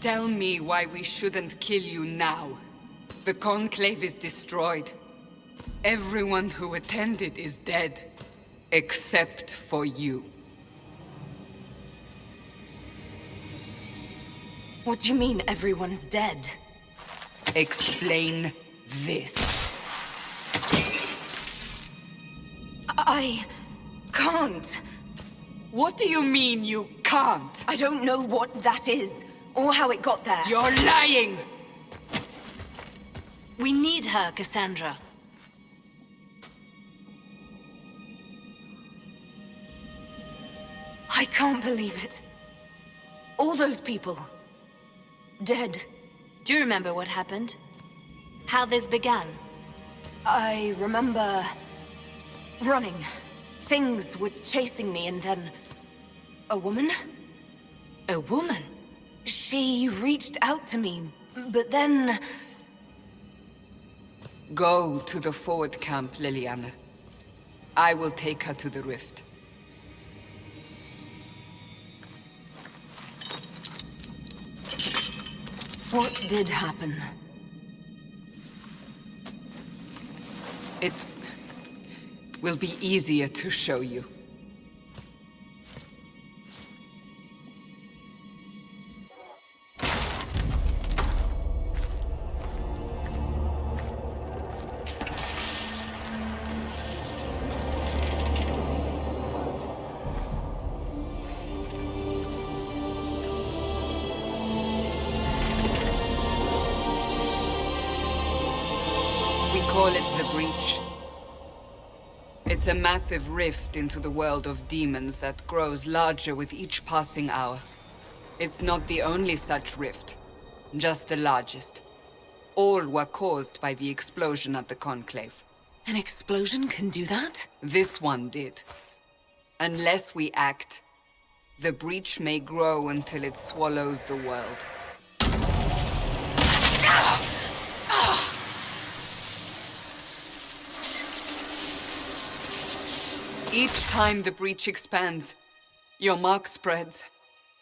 Tell me why we shouldn't kill you now. The Conclave is destroyed. Everyone who attended is dead. Except for you. What do you mean everyone's dead? Explain this. I can't. What do you mean you can't? I don't know what that is, or how it got there. You're lying! We need her, Cassandra. I can't believe it. All those people. Dead. Do you remember what happened? How this began? I remember... running. Things were chasing me, and then... a woman? A woman? She reached out to me, but then... Go to the forward camp, Liliana. I will take her to the rift. What did happen? It will be easier to show you. We call it the Breach. It's a massive rift into the world of demons that grows larger with each passing hour. It's not the only such rift, just the largest. All were caused by the explosion at the Conclave. An explosion can do that? This one did. Unless we act, the Breach may grow until it swallows the world. Each time the Breach expands, your mark spreads,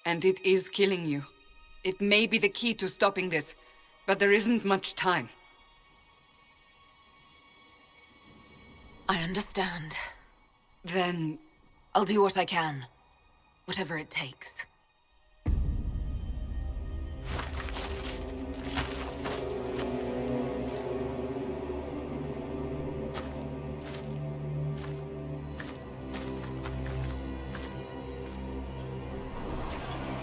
and it is killing you. It may be the key to stopping this, but there isn't much time. I understand. Then... I'll do what I can. Whatever it takes.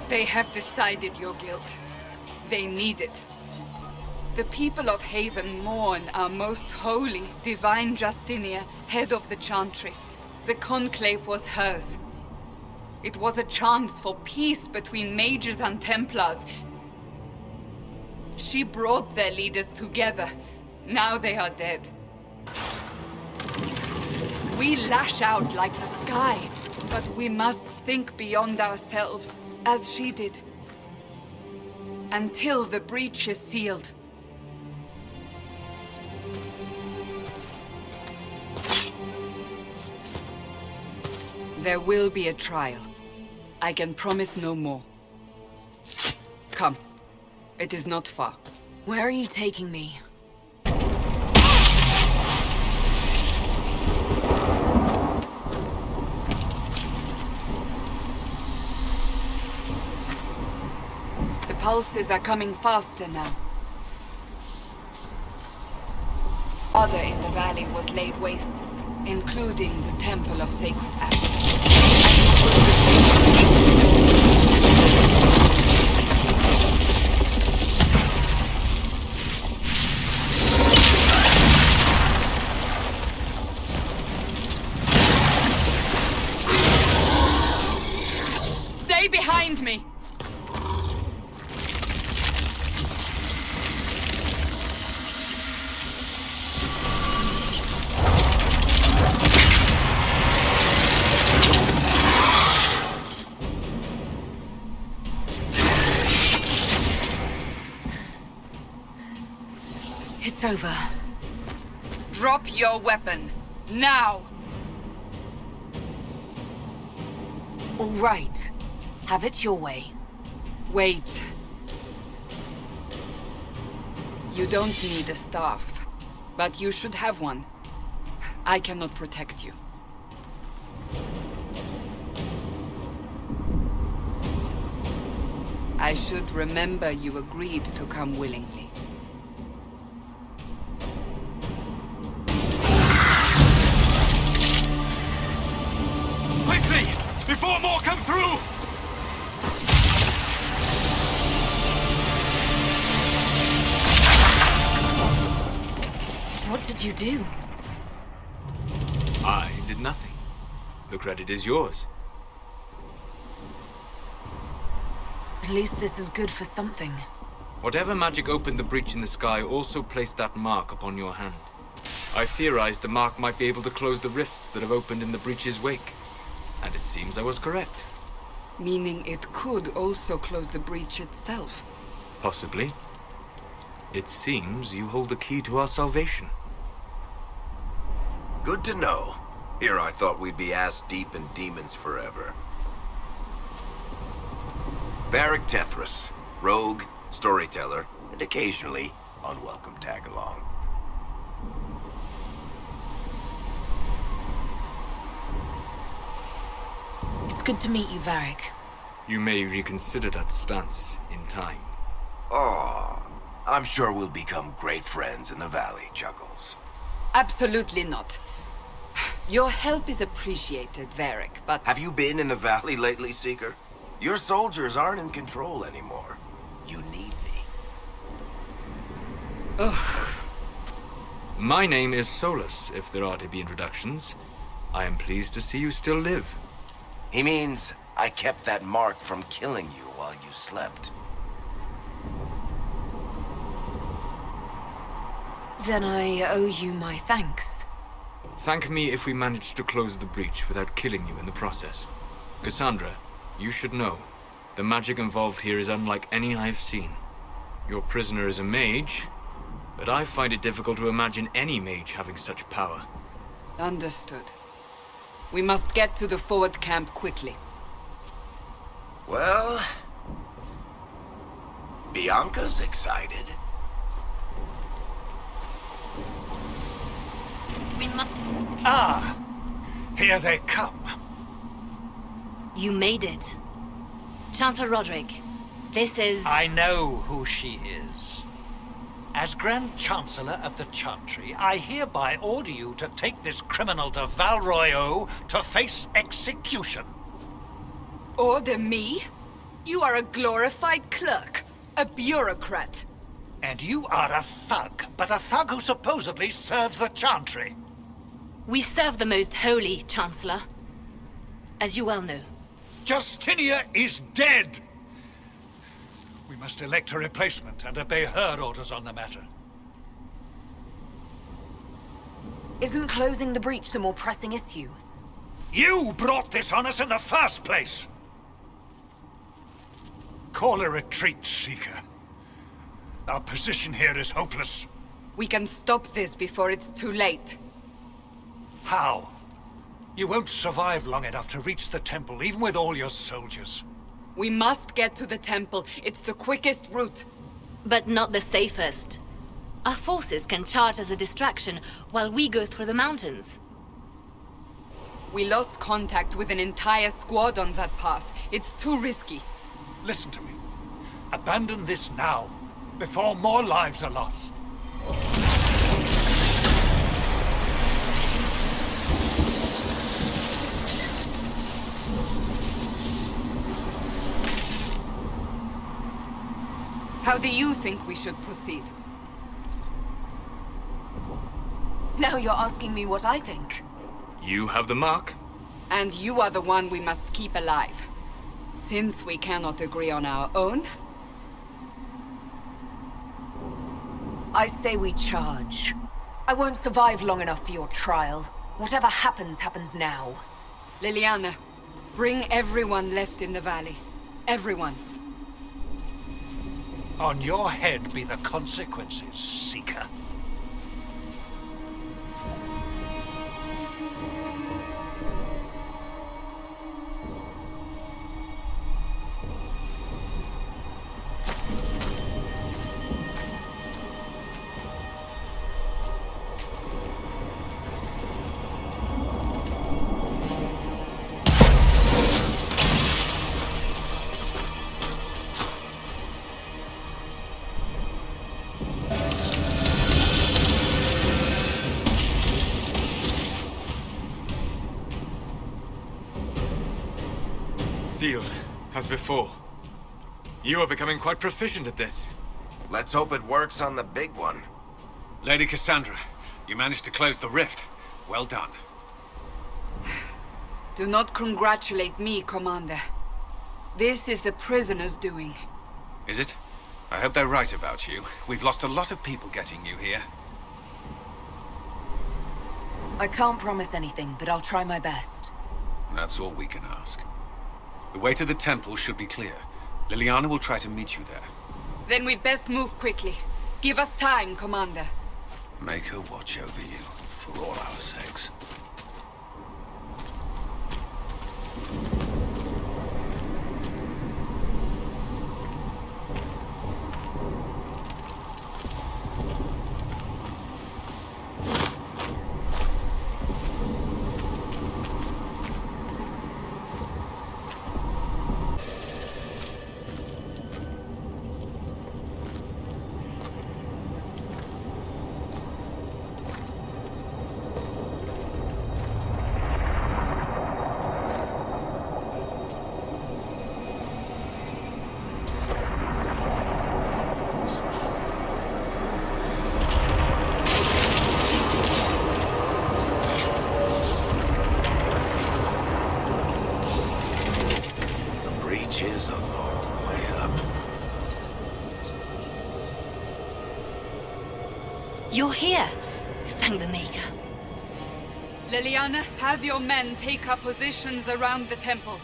They have decided your guilt. They need it. The people of Haven mourn our most holy, divine Justinia, head of the Chantry. The Conclave was hers. It was a chance for peace between mages and Templars. She brought their leaders together. Now they are dead. We lash out like the sky, but we must think beyond ourselves. As she did. Until the breach is sealed. There will be a trial. I can promise no more. Come. It is not far. Where are you taking me? Pulses are coming faster now. Other in the valley was laid waste, including the Temple of Sacred Ashes. Stay behind me! It's over. Drop your weapon. Now! All right. Have it your way. Wait. You don't need a staff, but you should have one. I cannot protect you. I should remember you agreed to come willingly. Quickly! Before more come through! What did you do? I did nothing. The credit is yours. At least this is good for something. Whatever magic opened the breach in the sky also placed that mark upon your hand. I theorized the mark might be able to close the rifts that have opened in the breach's wake. And it seems I was correct. Meaning it could also close the breach itself. Possibly. It seems you hold the key to our salvation. Good to know. Here I thought we'd be ass-deep in demons forever. Varric Tethras, rogue, storyteller, and occasionally unwelcome tag-along. It's good to meet you, Varric. You may reconsider that stance in time. Oh, I'm sure we'll become great friends in the valley, Chuckles. Absolutely not. Your help is appreciated, Varric, but... Have you been in the valley lately, Seeker? Your soldiers aren't in control anymore. You need me. Ugh. My name is Solus, if there are to be introductions. I am pleased to see you still live. He means I kept that mark from killing you while you slept. Then I owe you my thanks. Thank me if we manage to close the breach without killing you in the process. Cassandra, you should know, the magic involved here is unlike any I've seen. Your prisoner is a mage, but I find it difficult to imagine any mage having such power. Understood. We must get to the forward camp quickly. Well... Bianca's excited. We must... Ah, here they come. You made it. Chancellor Roderick, this is... I know who she is. As Grand Chancellor of the Chantry, I hereby order you to take this criminal to Val Royeaux to face execution. Order me? You are a glorified clerk, a bureaucrat. And you are a thug, but a thug who supposedly serves the Chantry. We serve the most holy, Chancellor. As you well know. Justinia is dead! We must elect a replacement and obey her orders on the matter. Isn't closing the breach the more pressing issue? You brought this on us in the first place! Call a retreat, Seeker. Our position here is hopeless. We can stop this before it's too late. How? You won't survive long enough to reach the temple, even with all your soldiers. We must get to the temple. It's the quickest route. But not the safest. Our forces can charge as a distraction while we go through the mountains. We lost contact with an entire squad on that path. It's too risky. Listen to me. Abandon this now, before more lives are lost. How do you think we should proceed? Now you're asking me what I think. You have the mark. And you are the one we must keep alive. Since we cannot agree on our own, I say we charge. I won't survive long enough for your trial. Whatever happens, happens now. Liliana, bring everyone left in the valley. Everyone. On your head be the consequences, Seeker. shield, as before. You are becoming quite proficient at this. Let's hope it works on the big one. Lady Cassandra, you managed to close the rift. Well done. Do not congratulate me, Commander. This is the prisoner's doing. Is it? I hope they're right about you. We've lost a lot of people getting you here. I can't promise anything, but I'll try my best. That's all we can ask. The way to the temple should be clear. Liliana will try to meet you there. Then we'd best move quickly. Give us time, Commander. Make her watch over you, for all our sakes. Is a long way up. You're here. Thank the Maker. Liliana, have your men take up positions around the temple.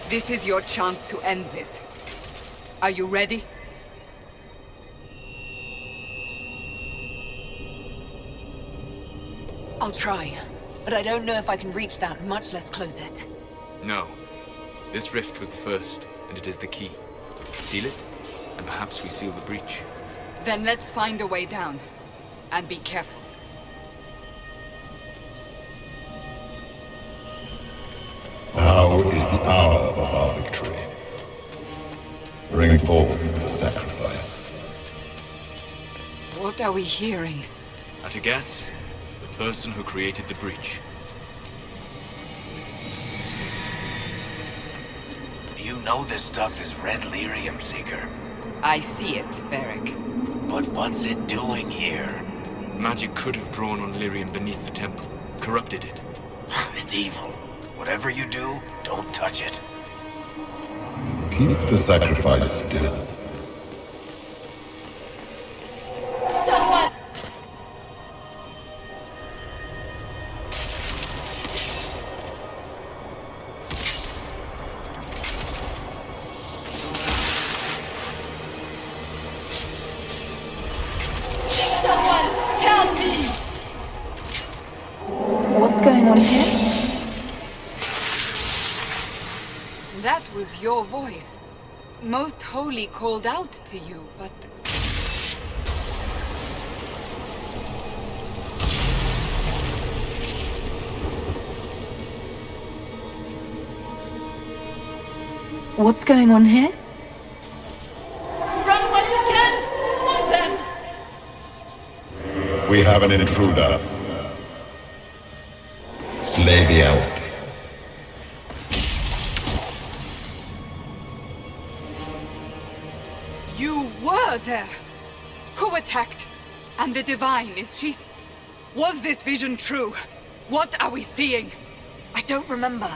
This is your chance to end this. Are you ready? I'll try, but I don't know if I can reach that, much less close it. No. This rift was the first, and it is the key. Seal it, and perhaps we seal the breach. Then let's find a way down. And be careful. Now is the hour of our victory. Bring forth the sacrifice. What are we hearing? At a guess, the person who created the breach. You know this stuff is red lyrium, Seeker. I see it, Varric. But what's it doing here? Magic could have drawn on lyrium beneath the temple, corrupted it. It's evil. Whatever you do, don't touch it. Keep the sacrifice still. Someone! Someone, help me! What's going on here? That was your voice. Most Holy called out to you, but... What's going on here? Run while you can! Hold them! We have an intruder. Slay the elf. You were there! Who attacked? And the Divine, is she... Was this vision true? What are we seeing? I don't remember.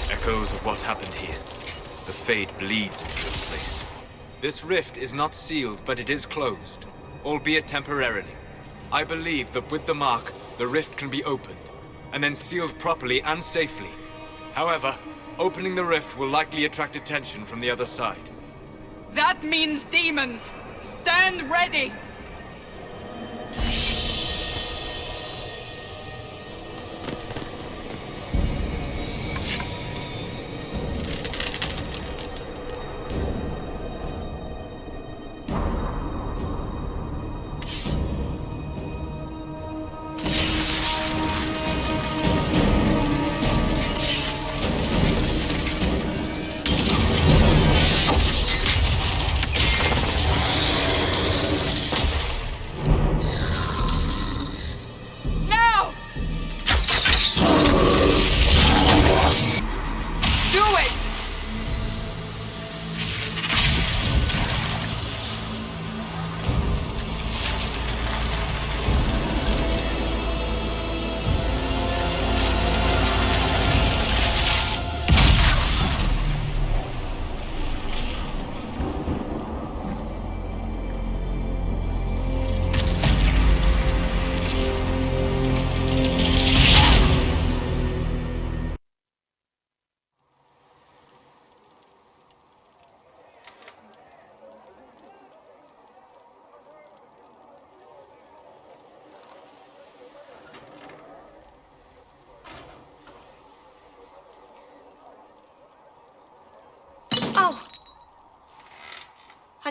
Echoes of what happened here. The Fade bleeds into this place. This rift is not sealed, but it is closed, albeit temporarily. I believe that with the mark, the rift can be opened, and then sealed properly and safely. However, opening the rift will likely attract attention from the other side. That means demons! Stand ready!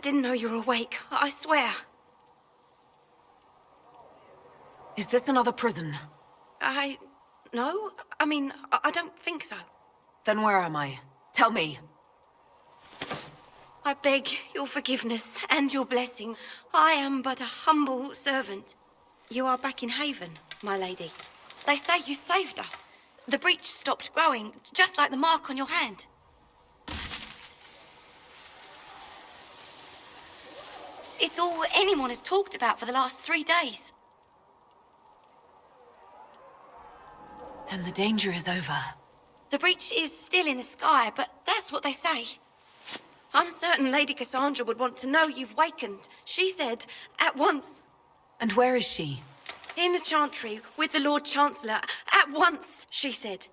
didn't know you were awake, I swear. Is this another prison? No, I mean, I don't think so. Then where am I? Tell me. I beg your forgiveness and your blessing. I am but a humble servant. You are back in Haven, my lady. They say you saved us. The breach stopped growing, just like the mark on your hand. It's all anyone has talked about for the last 3 days. Then the danger is over. The breach is still in the sky, but that's what they say. I'm certain Lady Cassandra would want to know you've wakened. She said, at once. And where is she? In the Chantry, with the Lord Chancellor. At once, she said.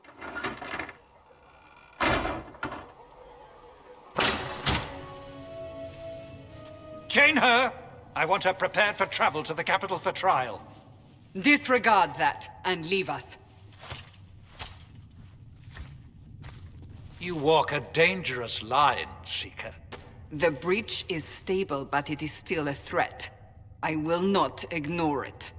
Chain her! I want her prepared for travel to the capital for trial. Disregard that, and leave us. You walk a dangerous line, Seeker. The breach is stable, but it is still a threat. I will not ignore it.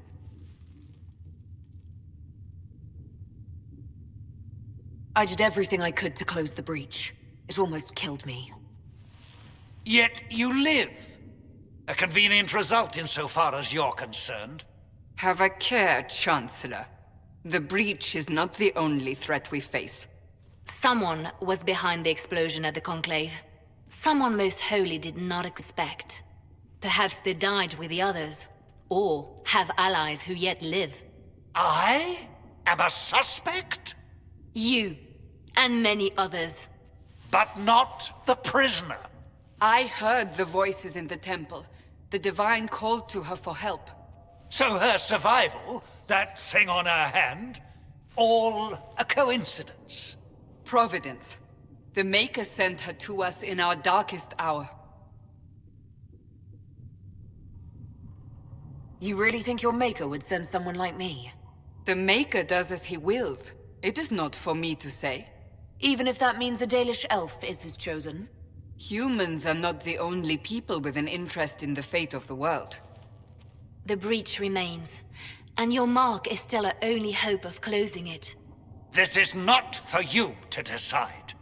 I did everything I could to close the breach. It almost killed me. Yet you live. A convenient result insofar as you're concerned. Have a care, Chancellor. The breach is not the only threat we face. Someone was behind the explosion at the Conclave. Someone most holy did not expect. Perhaps they died with the others, or have allies who yet live. I am a suspect? You, and many others. But not the prisoner. I heard the voices in the temple. The Divine called to her for help. So her survival, that thing on her hand, all a coincidence. Providence. The Maker sent her to us in our darkest hour. You really think your Maker would send someone like me? The Maker does as he wills. It is not for me to say. Even if that means a Dalish elf is his chosen? Humans are not the only people with an interest in the fate of the world. The breach remains, and your mark is still our only hope of closing it. This is not for you to decide.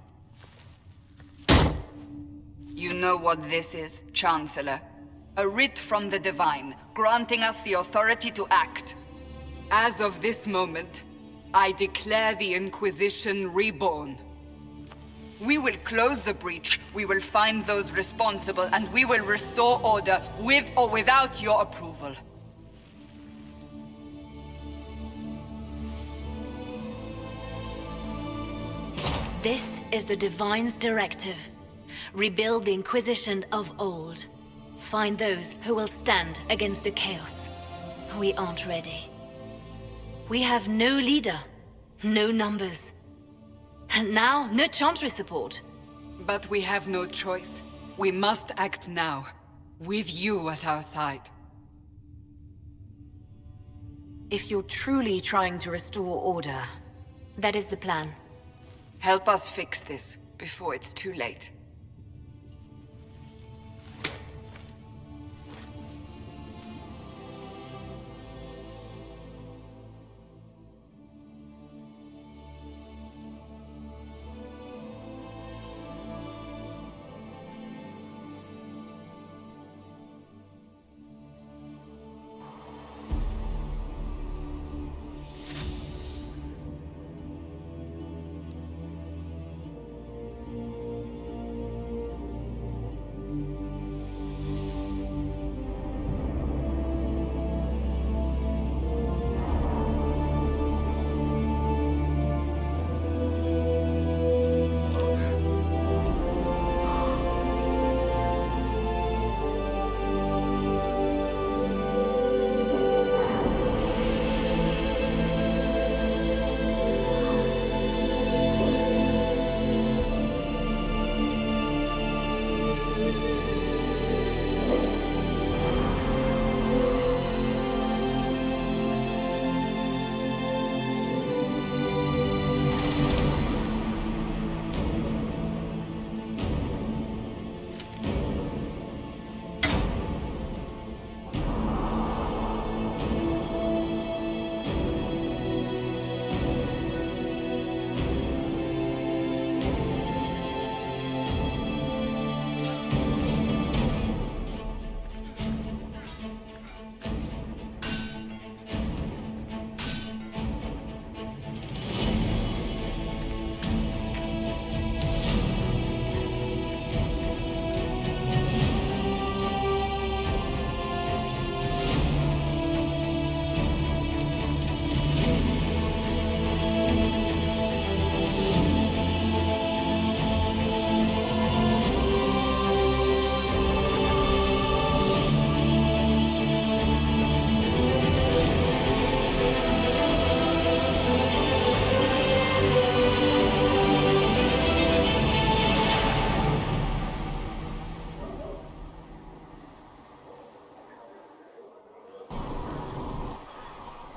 You know what this is, Chancellor. A writ from the Divine, granting us the authority to act. As of this moment, I declare the Inquisition reborn. We will close the breach, we will find those responsible, and we will restore order, with or without your approval. This is the Divine's directive. Rebuild the Inquisition of old. Find those who will stand against the chaos. We aren't ready. We have no leader, no numbers. And now, no Chantry support. But we have no choice. We must act now, with you at our side. If you're truly trying to restore order... That is the plan. Help us fix this, before it's too late.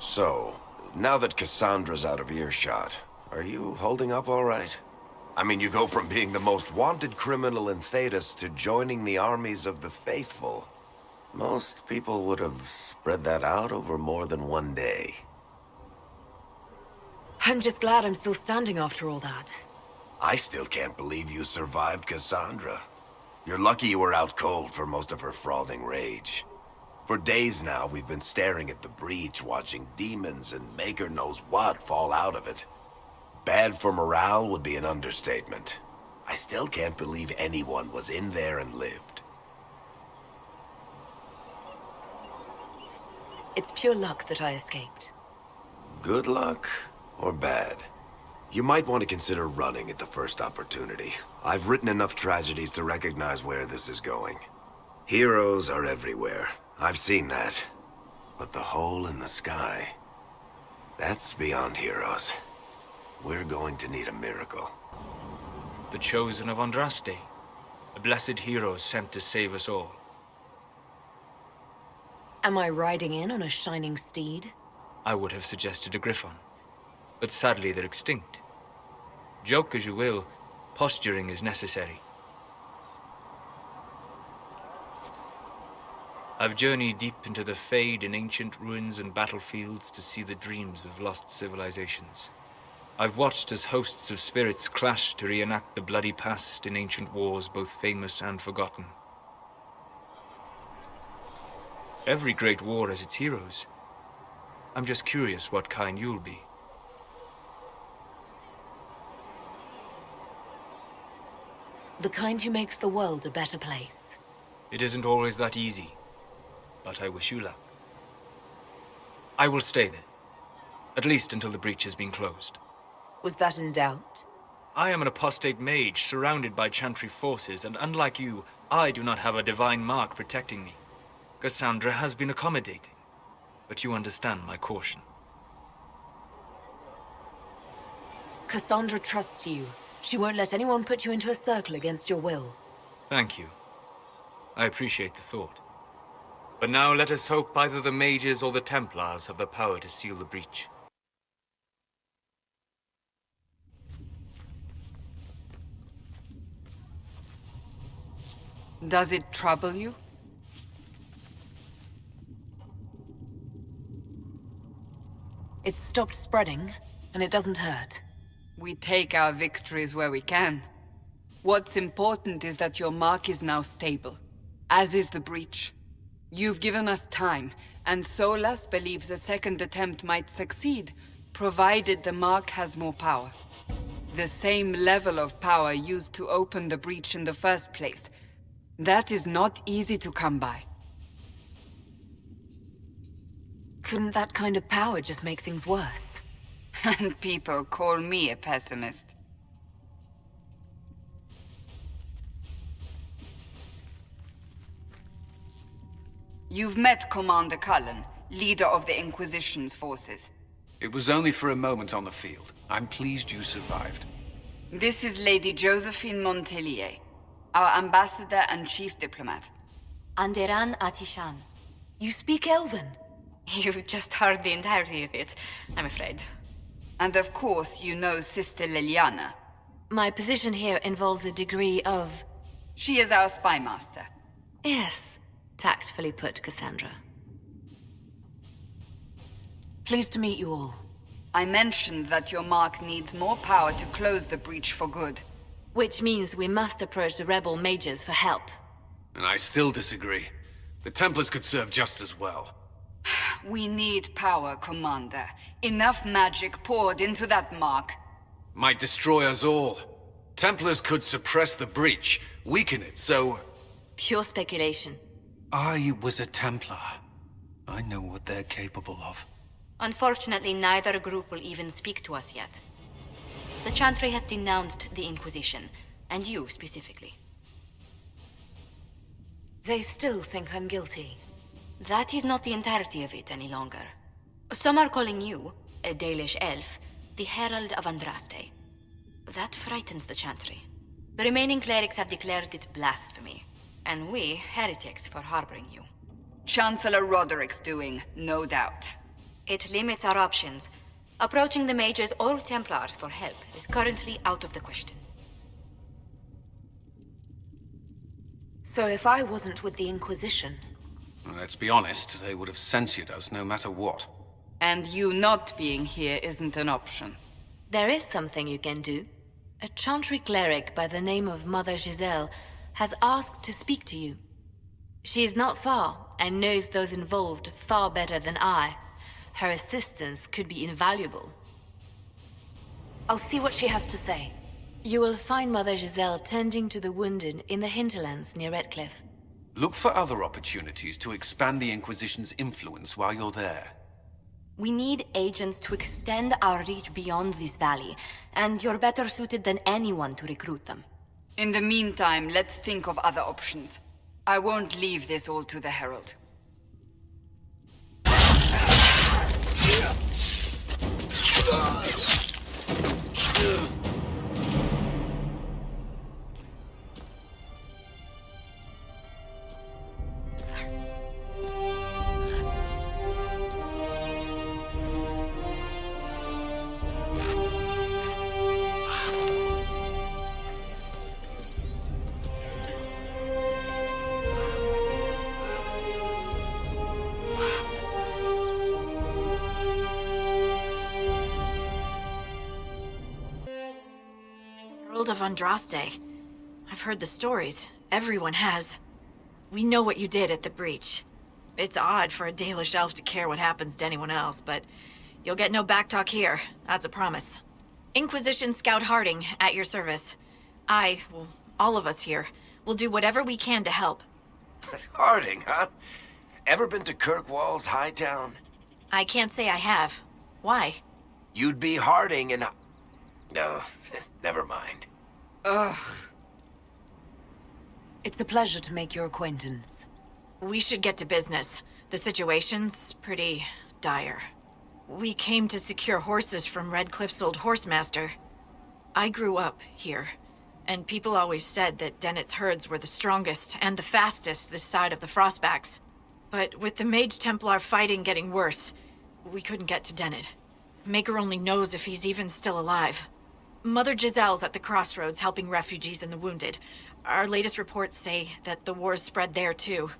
So, now that Cassandra's out of earshot, are you holding up all right? I mean, you go from being the most wanted criminal in Thedas to joining the armies of the faithful. Most people would have spread that out over more than one day. I'm just glad I'm still standing after all that. I still can't believe you survived Cassandra. You're lucky you were out cold for most of her frothing rage. For days now, we've been staring at the breach, watching demons and maker knows what fall out of it. Bad for morale would be an understatement. I still can't believe anyone was in there and lived. It's pure luck that I escaped. Good luck or bad? You might want to consider running at the first opportunity. I've written enough tragedies to recognize where this is going. Heroes are everywhere. I've seen that. But the hole in the sky, that's beyond heroes. We're going to need a miracle. The chosen of Andraste, a blessed hero sent to save us all. Am I riding in on a shining steed? I would have suggested a griffon, but sadly they're extinct. Joke as you will, posturing is necessary. I've journeyed deep into the Fade in ancient ruins and battlefields to see the dreams of lost civilizations. I've watched as hosts of spirits clash to reenact the bloody past in ancient wars both famous and forgotten. Every great war has its heroes. I'm just curious what kind you'll be. The kind who makes the world a better place. It isn't always that easy, but I wish you luck. I will stay there, at least until the breach has been closed. Was that in doubt? I am an apostate mage surrounded by Chantry forces, and unlike you, I do not have a divine mark protecting me. Cassandra has been accommodating, but you understand my caution. Cassandra trusts you. She won't let anyone put you into a circle against your will. Thank you. I appreciate the thought. But now let us hope either the mages or the Templars have the power to seal the breach. Does it trouble you? It's stopped spreading, and it doesn't hurt. We take our victories where we can. What's important is that your mark is now stable, as is the breach. You've given us time, and Solas believes a second attempt might succeed, provided the mark has more power. The same level of power used to open the breach in the first place. That is not easy to come by. Couldn't that kind of power just make things worse? And people call me a pessimist. You've met Commander Cullen, leader of the Inquisition's forces. It was only for a moment on the field. I'm pleased you survived. This is Lady Josephine Montelier, our ambassador and chief diplomat. Anderan Atishan. You speak Elven? You've just heard the entirety of it, I'm afraid. And of course, you know Sister Liliana. My position here involves a degree of... She is our spy master. Yes, tactfully put, Cassandra. Pleased to meet you all. I mentioned that your mark needs more power to close the breach for good. Which means we must approach the rebel mages for help. And I still disagree. The Templars could serve just as well. We need power, Commander. Enough magic poured into that mark. Might destroy us all. Templars could suppress the breach, weaken it, so... Pure speculation. I was a Templar. I know what they're capable of. Unfortunately, neither group will even speak to us yet. The Chantry has denounced the Inquisition, and you specifically. They still think I'm guilty. That is not the entirety of it any longer. Some are calling you, a Dalish elf, the Herald of Andraste. That frightens the Chantry. The remaining clerics have declared it blasphemy, and we, heretics, for harboring you. Chancellor Roderick's doing, no doubt. It limits our options. Approaching the mages or Templars for help is currently out of the question. So if I wasn't with the Inquisition... Well, let's be honest, they would have censored us no matter what. And you not being here isn't an option. There is something you can do. A Chantry cleric by the name of Mother Giselle has asked to speak to you. She is not far, and knows those involved far better than I. Her assistance could be invaluable. I'll see what she has to say. You will find Mother Giselle tending to the wounded in the hinterlands near Redcliffe. Look for other opportunities to expand the Inquisition's influence while you're there. We need agents to extend our reach beyond this valley, and you're better suited than anyone to recruit them. In the meantime, let's think of other options. I won't leave this all to the Herald. Of Andraste. I've heard the stories. Everyone has. We know what you did at the breach. It's odd for a Dalish elf to care what happens to anyone else, but you'll get no backtalk here. That's a promise. Inquisition Scout Harding, at your service. Well, all of us here, will do whatever we can to help. Harding, huh? Ever been to Kirkwall's Hightown? I can't say I have. Why? You'd be Harding and... No, never mind. Ugh. It's a pleasure to make your acquaintance. We should get to business. The situation's pretty dire. We came to secure horses from Redcliffe's old horsemaster. I grew up here, and people always said that Dennett's herds were the strongest and the fastest this side of the Frostbacks. But with the Mage Templar fighting getting worse, we couldn't get to Dennett. Maker only knows if he's even still alive. Mother Giselle's at the crossroads helping refugees and the wounded. Our latest reports say that the war's spread there too.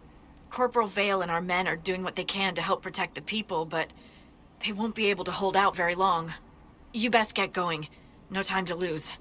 Corporal Vale and our men are doing what they can to help protect the people, but they won't be able to hold out very long. You best get going. No time to lose.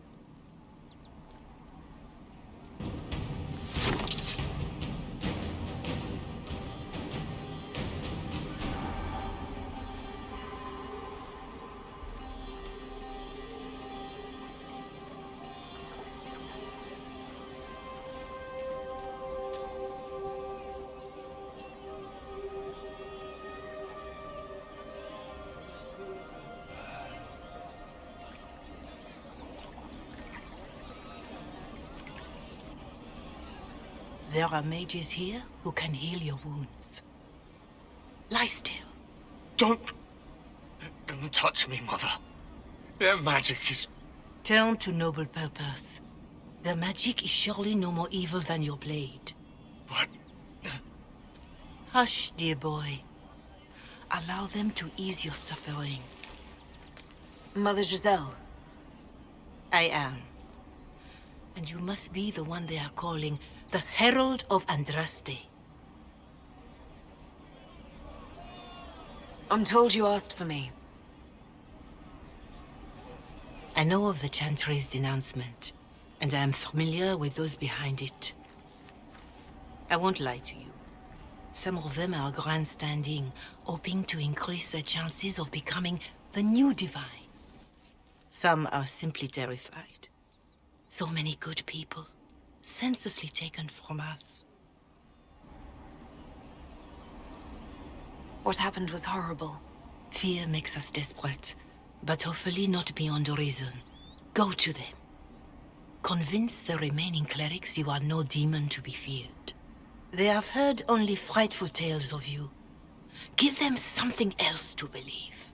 There are mages here who can heal your wounds. Lie still. Don't touch me, Mother. Their magic is... Turn to noble purpose. Their magic is surely no more evil than your blade. But... Hush, dear boy. Allow them to ease your suffering. Mother Giselle. I am. And you must be the one they are calling the Herald of Andraste. I'm told you asked for me. I know of the Chantry's denouncement, and I am familiar with those behind it. I won't lie to you. Some of them are grandstanding, hoping to increase their chances of becoming the new divine. Some are simply terrified. So many good people, senselessly taken from us. What happened was horrible. Fear makes us desperate, but hopefully not beyond reason. Go to them. Convince the remaining clerics you are no demon to be feared. They have heard only frightful tales of you. Give them something else to believe.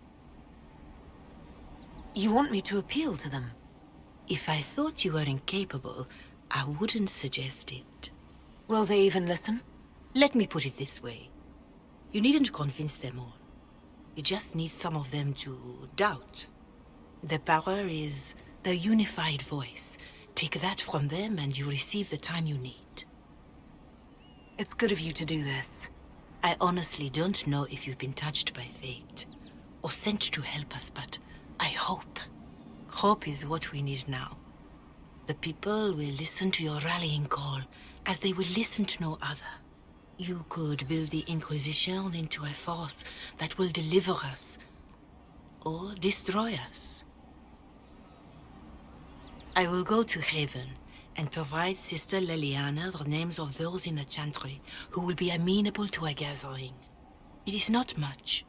You want me to appeal to them? If I thought you were incapable, I wouldn't suggest it. Will they even listen? Let me put it this way. You needn't convince them all. You just need some of them to doubt. The power is the unified voice. Take that from them and you receive the time you need. It's good of you to do this. I honestly don't know if you've been touched by fate, or sent to help us, but I hope. Hope is what we need now. The people will listen to your rallying call, as they will listen to no other. You could build the Inquisition into a force that will deliver us, or destroy us. I will go to Haven and provide Sister Leliana the names of those in the Chantry who will be amenable to a gathering. It is not much,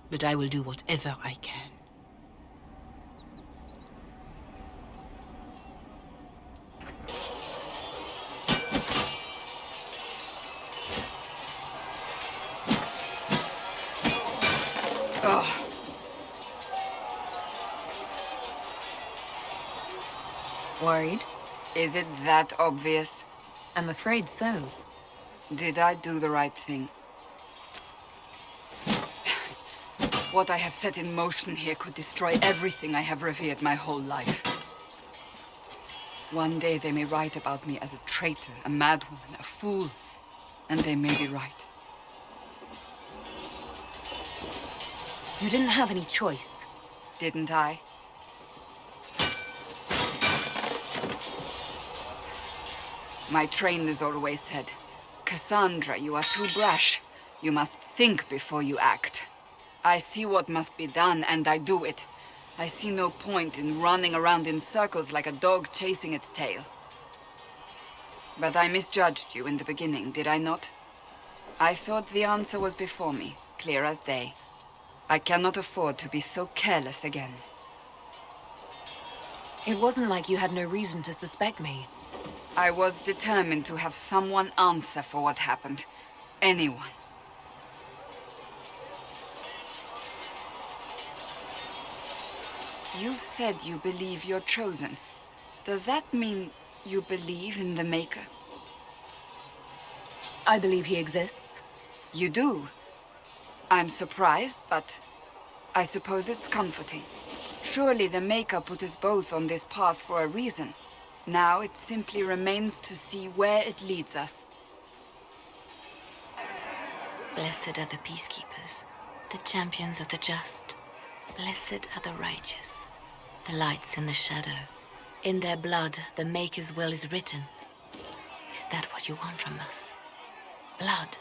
but I will do whatever I can. Worried? Is it that obvious? I'm afraid so. Did I do the right thing? What I have set in motion here could destroy everything I have revered my whole life. One day they may write about me as a traitor, a madwoman, a fool, and they may be right. You didn't have any choice. Didn't I? My trainers always said, Cassandra, you are too brash. You must think before you act. I see what must be done, and I do it. I see no point in running around in circles like a dog chasing its tail. But I misjudged you in the beginning, did I not? I thought the answer was before me, clear as day. I cannot afford to be so careless again. It wasn't like you had no reason to suspect me. I was determined to have someone answer for what happened. Anyone. You've said you believe you're chosen. Does that mean you believe in the Maker? I believe he exists. You do? I'm surprised, but I suppose it's comforting. Surely the Maker put us both on this path for a reason. Now it simply remains to see where it leads us. Blessed are the peacekeepers, the champions of the just. Blessed are the righteous, the lights in the shadow. In their blood, the Maker's will is written. Is that what you want from us? Blood?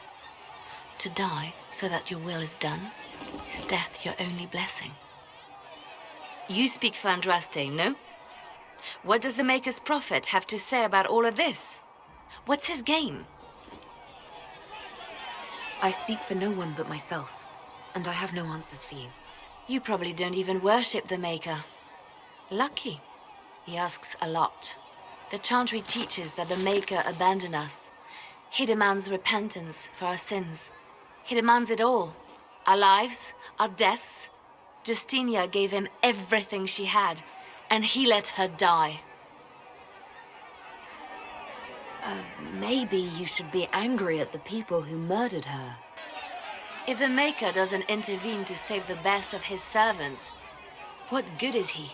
To die so that your will is done? Is death your only blessing? You speak for Andraste, no? What does the Maker's prophet have to say about all of this? What's his game? I speak for no one but myself, and I have no answers for you. You probably don't even worship the Maker. Lucky. He asks a lot. The Chantry teaches that the Maker abandoned us. He demands repentance for our sins. He demands it all. Our lives, our deaths. Justinia gave him everything she had, and he let her die. Maybe you should be angry at the people who murdered her. If the Maker doesn't intervene to save the best of his servants, what good is he?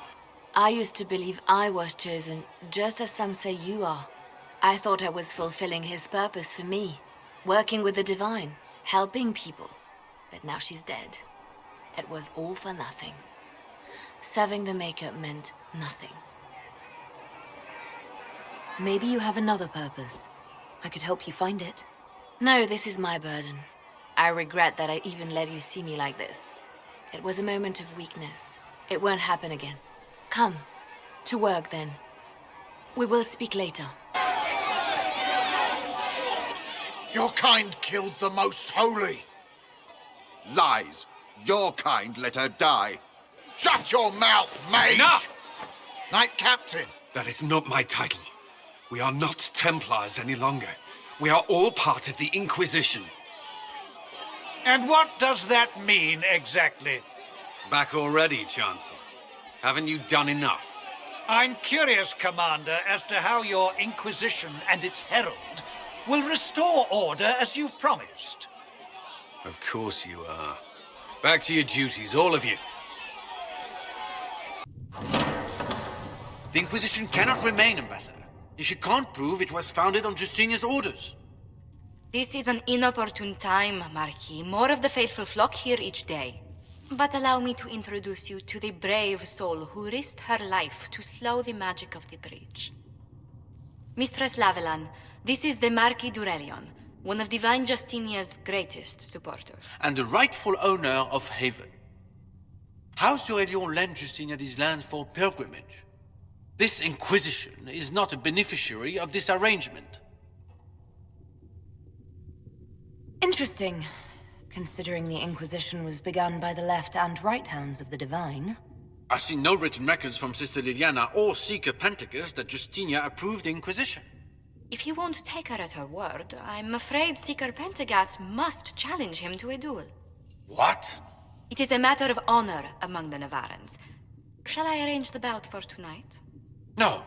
I used to believe I was chosen, just as some say you are. I thought I was fulfilling his purpose for me, working with the divine, helping people. But now she's dead. It was all for nothing. Serving the Maker meant nothing. Maybe you have another purpose. I could help you find it. No, this is my burden. I regret that I even let you see me like this. It was a moment of weakness. It won't happen again. Come. To work, then. We will speak later. Your kind killed the Most Holy. Lies. Your kind let her die. Shut your mouth, mage! Enough! Knight Captain. That is not my title. We are not Templars any longer. We are all part of the Inquisition. And what does that mean, exactly? Back already, Chancellor. Haven't you done enough? I'm curious, Commander, as to how your Inquisition and its herald will restore order as you've promised. Of course you are. Back to your duties, all of you. The Inquisition cannot remain, Ambassador, if you can't prove it was founded on Justinia's orders. This is an inopportune time, Marquis. More of the faithful flock here each day. But allow me to introduce you to the brave soul who risked her life to slow the magic of the breach. Mistress Lavelan, this is the Marquis d'Aurelion, one of Divine Justinia's greatest supporters. And the rightful owner of Haven. House d'Aurelion lent Justinia these lands for pilgrimage. This Inquisition is not a beneficiary of this arrangement. Interesting, considering the Inquisition was begun by the left and right hands of the Divine. I've seen no written records from Sister Liliana or Seeker Pentacus that Justinia approved the Inquisition. If you won't take her at her word, I'm afraid Seeker Pentagast must challenge him to a duel. What? It is a matter of honor among the Navarrans. Shall I arrange the bout for tonight? No.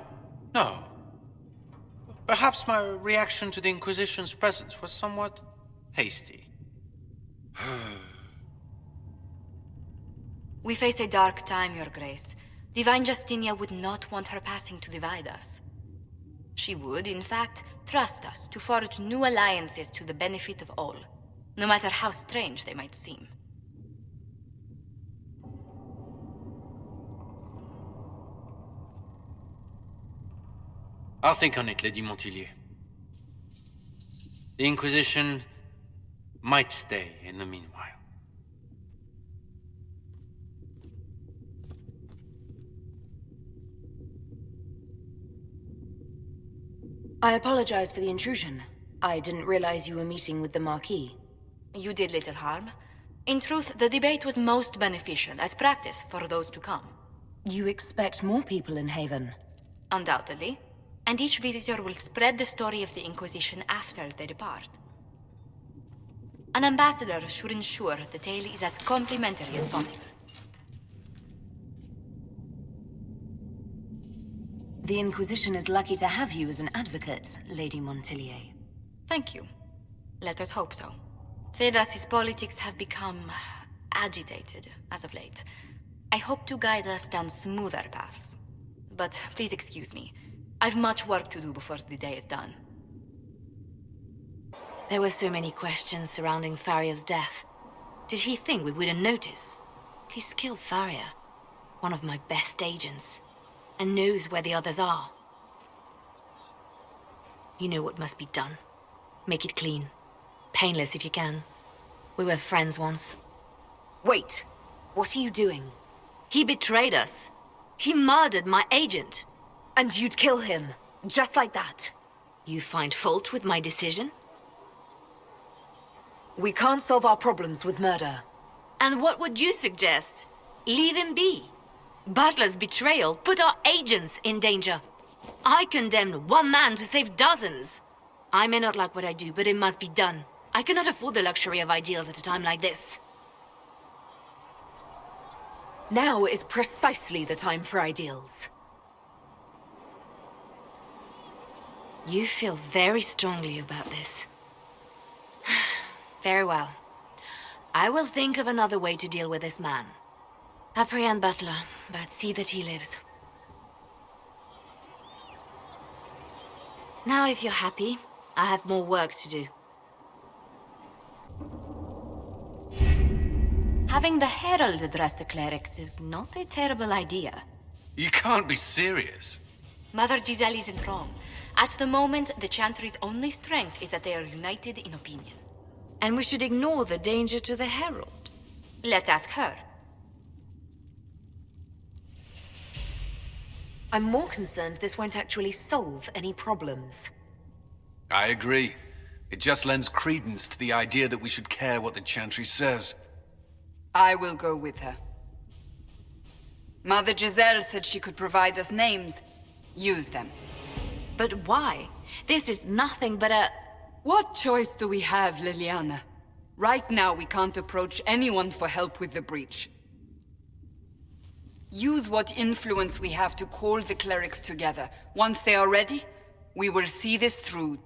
Perhaps my reaction to the Inquisition's presence was somewhat hasty. We face a dark time, Your Grace. Divine Justinia would not want her passing to divide us. She would, in fact, trust us to forge new alliances to the benefit of all, no matter how strange they might seem. I'll think on it, Lady Montilyet. The Inquisition might stay in the meanwhile. I apologize for the intrusion. I didn't realize you were meeting with the Marquis. You did little harm. In truth, the debate was most beneficial as practice for those to come. You expect more people in Haven? Undoubtedly. And each visitor will spread the story of the Inquisition after they depart. An ambassador should ensure the tale is as complimentary as possible. The Inquisition is lucky to have you as an advocate, Lady Montilyet. Thank you. Let us hope so. Thedas's politics have become agitated as of late. I hope to guide us down smoother paths. But please excuse me. I've much work to do before the day is done. There were so many questions surrounding Faria's death. Did he think we wouldn't notice? He's killed Faria, one of my best agents, and knows where the others are. You know what must be done. Make it clean. Painless if you can. We were friends once. Wait! What are you doing? He betrayed us. He murdered my agent. And you'd kill him, just like that. You find fault with my decision? We can't solve our problems with murder. And what would you suggest? Leave him be. Butler's betrayal put our agents in danger. I condemned one man to save dozens. I may not like what I do, but it must be done. I cannot afford the luxury of ideals at a time like this. Now is precisely the time for ideals. You feel very strongly about this. Very well. I will think of another way to deal with this man. Apprehend Butler, but see that he lives. Now, if you're happy, I have more work to do. Having the Herald address the clerics is not a terrible idea. You can't be serious. Mother Giselle isn't wrong. At the moment, the Chantry's only strength is that they are united in opinion. And we should ignore the danger to the Herald. Let's ask her. I'm more concerned this won't actually solve any problems. I agree. It just lends credence to the idea that we should care what the Chantry says. I will go with her. Mother Giselle said she could provide us names. Use them. But why? This is nothing but a... What choice do we have, Liliana? Right now, we can't approach anyone for help with the breach. Use what influence we have to call the clerics together. Once they are ready, we will see this through.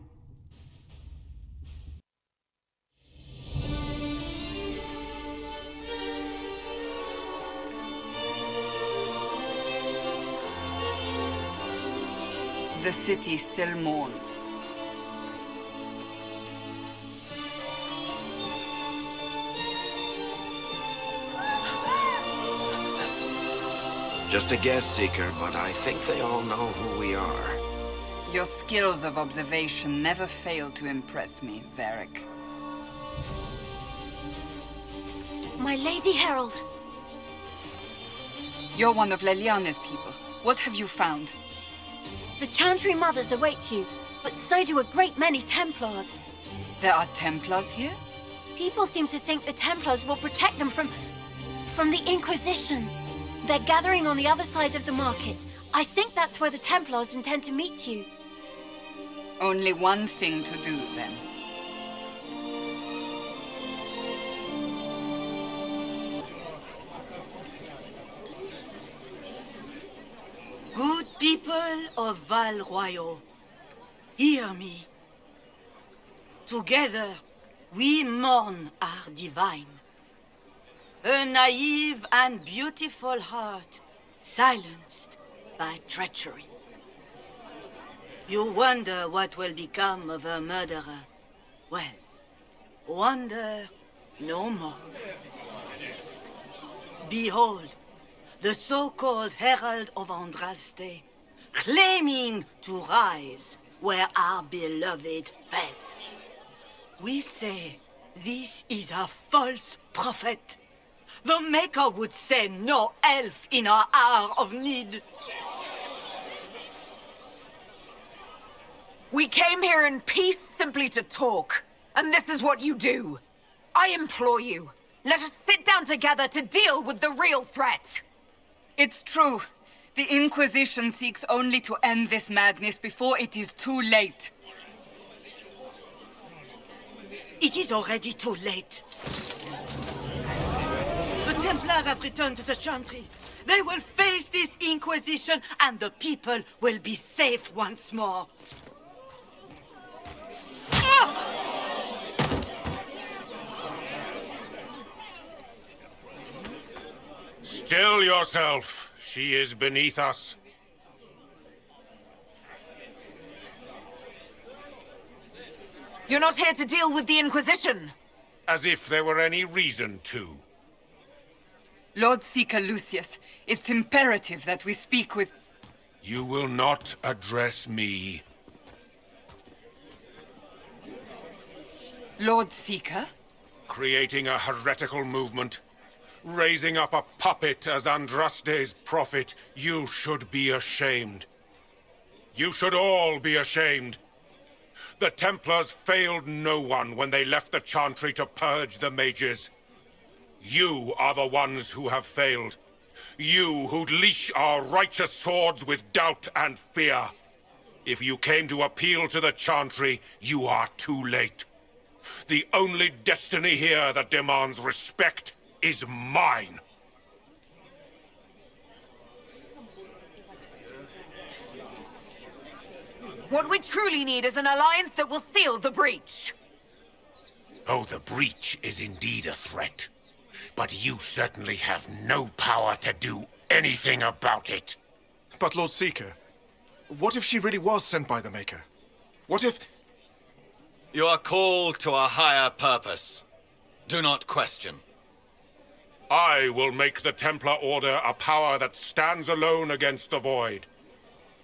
The city still mourns. Just a guess, Seeker, but I think they all know who we are. Your skills of observation never fail to impress me, Varric. My Lady Herald. You're one of Leliane's people. What have you found? The Chantry Mothers await you, but so do a great many Templars. There are Templars here? People seem to think the Templars will protect them from the Inquisition. They're gathering on the other side of the market. I think that's where the Templars intend to meet you. Only one thing to do, then. Good people of Val Royal, hear me. Together, we mourn our divine. A naive and beautiful heart, silenced by treachery. You wonder what will become of a murderer. Well, wonder no more. Behold, the so-called Herald of Andraste, claiming to rise where our beloved fell. We say this is a false prophet. The Maker would send no elf in our hour of need. We came here in peace simply to talk, and this is what you do. I implore you, let us sit down together to deal with the real threat. It's true. The Inquisition seeks only to end this madness before it is too late. It is already too late. The Templars have returned to the Chantry. They will face this Inquisition, and the people will be safe once more. Still yourself. She is beneath us. You're not here to deal with the Inquisition. As if there were any reason to. Lord Seeker Lucius, it's imperative that we speak with... You will not address me. Lord Seeker? Creating a heretical movement. Raising up a puppet as Andraste's prophet. You should be ashamed. You should all be ashamed. The Templars failed no one when they left the Chantry to purge the mages. You are the ones who have failed. You who'd leash our righteous swords with doubt and fear. If you came to appeal to the Chantry, you are too late. The only destiny here that demands respect is mine. What we truly need is an alliance that will seal the breach. Oh, the breach is indeed a threat. But you certainly have no power to do anything about it. But Lord Seeker, what if she really was sent by the Maker? What if... You are called to a higher purpose. Do not question. I will make the Templar Order a power that stands alone against the Void.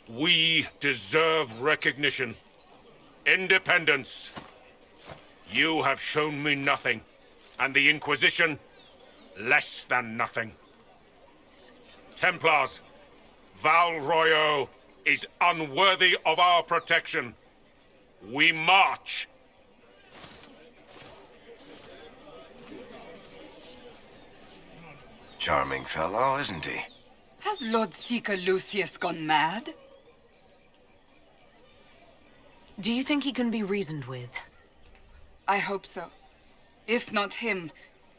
We deserve recognition. Independence. You have shown me nothing, and the Inquisition, less than nothing. Templars, Val Royal is unworthy of our protection. We march. Charming fellow, isn't he? Has Lord Seeker Lucius gone mad? Do you think he can be reasoned with? I hope so. If not him,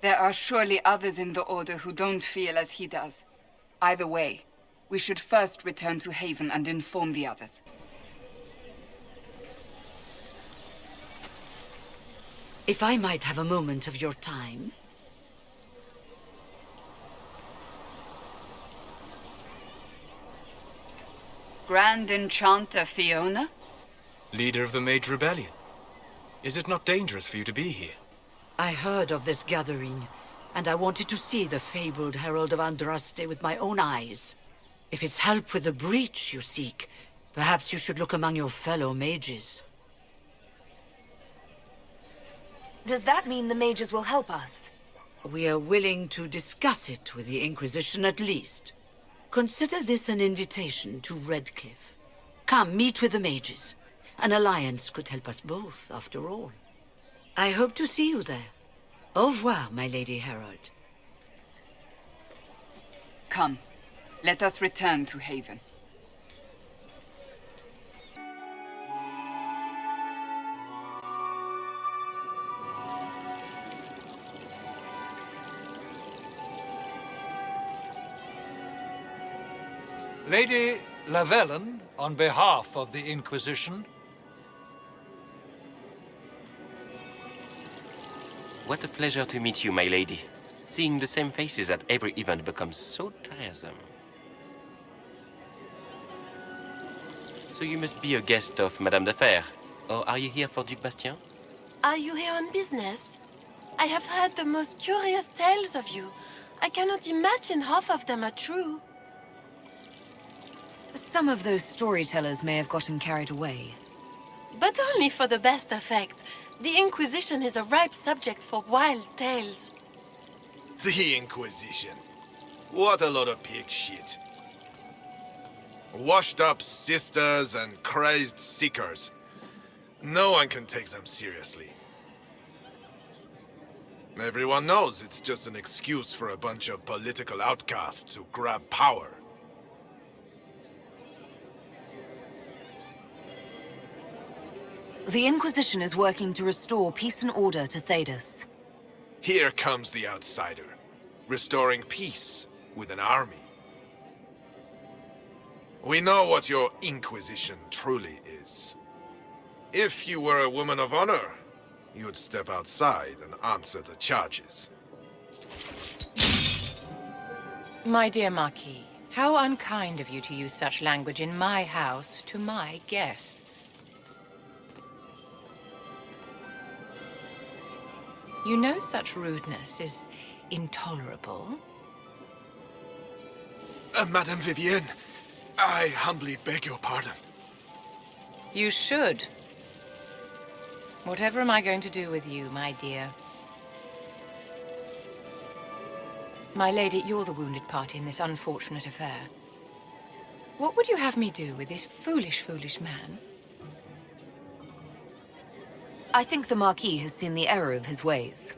there are surely others in the Order who don't feel as he does. Either way, we should first return to Haven and inform the others. If I might have a moment of your time. Grand Enchanter Fiona? Leader of the Mage Rebellion. Is it not dangerous for you to be here? I heard of this gathering, and I wanted to see the fabled Herald of Andraste with my own eyes. If it's help with the breach you seek, perhaps you should look among your fellow mages. Does that mean the mages will help us? We are willing to discuss it with the Inquisition at least. Consider this an invitation to Redcliffe. Come, meet with the mages. An alliance could help us both, after all. I hope to see you there. Au revoir, my Lady Herald. Come, let us return to Haven. Lady Lavellen, on behalf of the Inquisition. What a pleasure to meet you, my lady. Seeing the same faces at every event becomes so tiresome. So you must be a guest of Madame de Fer, or are you here for Duc Bastien? Are you here on business? I have heard the most curious tales of you. I cannot imagine half of them are true. Some of those storytellers may have gotten carried away. But only for the best effect. The Inquisition is a ripe subject for wild tales. The Inquisition. What a lot of pig shit. Washed up sisters and crazed seekers. No one can take them seriously. Everyone knows it's just an excuse for a bunch of political outcasts to grab power. The Inquisition is working to restore peace and order to Thedas. Here comes the outsider, restoring peace with an army. We know what your Inquisition truly is. If you were a woman of honor, you'd step outside and answer the charges. My dear Marquis, how unkind of you to use such language in my house to my guests. You know such rudeness is intolerable. Madame Vivienne, I humbly beg your pardon. You should. Whatever am I going to do with you, my dear? My lady, you're the wounded party in this unfortunate affair. What would you have me do with this foolish, foolish man? I think the Marquis has seen the error of his ways.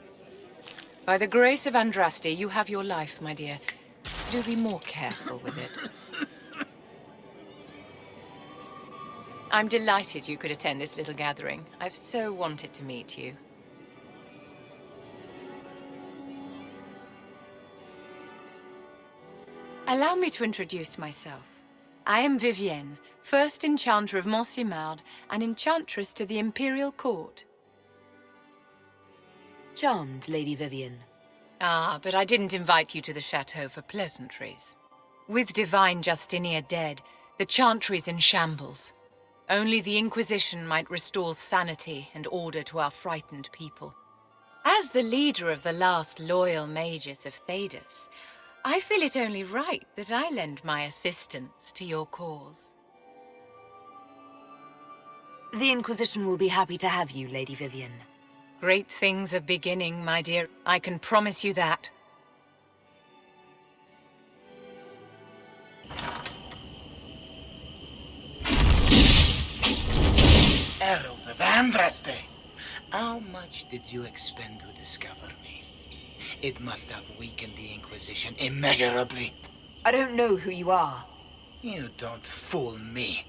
By the grace of Andraste, you have your life, my dear. Do be more careful with it. I'm delighted you could attend this little gathering. I've so wanted to meet you. Allow me to introduce myself. I am Vivienne, first Enchanter of Montsimard and Enchantress to the Imperial Court. Charmed, Lady Vivienne. Ah, but I didn't invite you to the chateau for pleasantries. With Divine Justinia dead, the Chantry's in shambles. Only the Inquisition might restore sanity and order to our frightened people. As the leader of the last loyal mages of Thedas, I feel it only right that I lend my assistance to your cause. The Inquisition will be happy to have you, Lady Vivienne. Great things are beginning, my dear. I can promise you that. Herald of Andraste, how much did you expend to discover me? It must have weakened the Inquisition immeasurably. I don't know who you are. You don't fool me.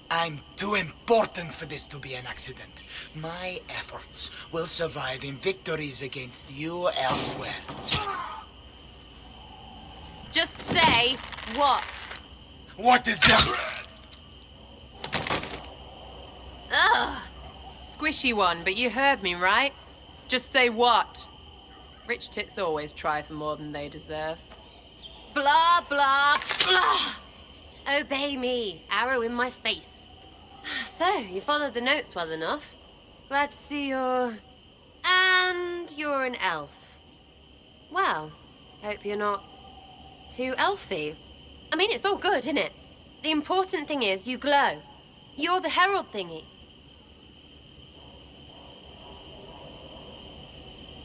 I'm too important for this to be an accident. My efforts will survive in victories against you elsewhere. Just say what? What is that? Ugh! Squishy one, but you heard me, right? Just say what? Rich tits always try for more than they deserve. Blah, blah, blah. Obey me. Arrow in my face. So, you followed the notes well enough. Glad to see you're... And you're an elf. Well, hope you're not too elfy. I mean, it's all good, isn't it? The important thing is you glow. You're the herald thingy.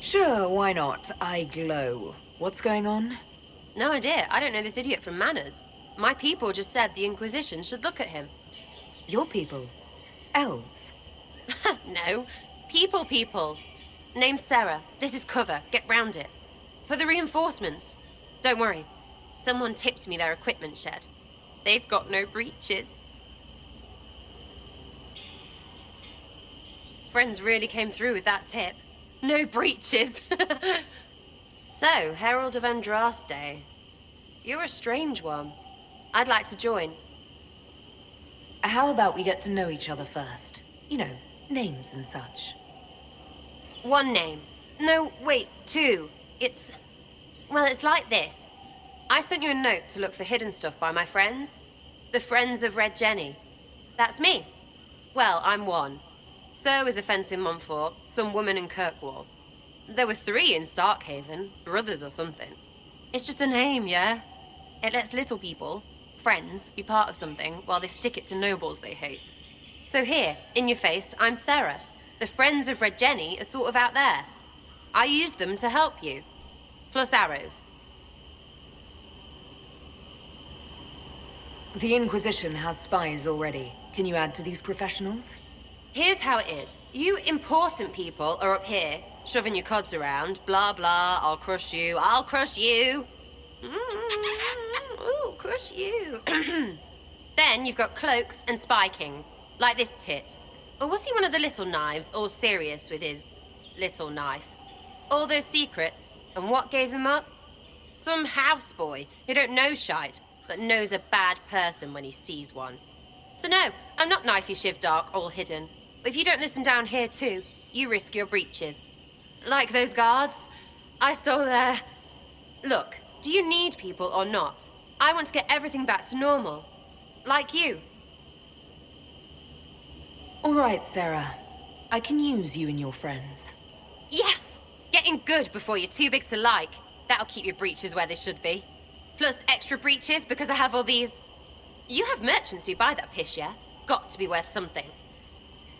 Sure, why not? I glow. What's going on? No idea. I don't know this idiot from Manners. My people just said the Inquisition should look at him. Your people? Elves? No. People. Name's Sarah. This is cover. Get round it. For the reinforcements. Don't worry. Someone tipped me their equipment shed. They've got no breaches. Friends really came through with that tip. No breaches. So, Herald of Andraste. You're a strange one. I'd like to join. How about we get to know each other first? You know, names and such. One name. No, wait, two. Well, it's like this. I sent you a note to look for hidden stuff by my friends. The Friends of Red Jenny. That's me. Well, I'm one. So is a fence in Montfort, some woman in Kirkwall. There were 3 in Starkhaven, brothers or something. It's just a name, yeah? It lets little people, friends, be part of something while they stick it to nobles they hate. So here, in your face, I'm Sarah. The Friends of Red Jenny are sort of out there. I used them to help you. Plus arrows. The Inquisition has spies already. Can you add to these professionals? Here's how it is. You important people are up here, shoving your cods around. Blah, blah, I'll crush you. Ooh, crush you. Then you've got cloaks and spy kings, like this tit. Or was he one of the little knives, all serious with his little knife? All those secrets, and what gave him up? Some houseboy who don't know shite, but knows a bad person when he sees one. So no, I'm not knifey shiv dark, all hidden. If you don't listen down here too, you risk your breeches. Like those guards, I stole their... Look, do you need people or not? I want to get everything back to normal. Like you. All right, Sarah. I can use you and your friends. Yes! Getting good before you're too big to like. That'll keep your breeches where they should be. Plus extra breeches because I have all these... You have merchants who buy that piss, yeah? Got to be worth something.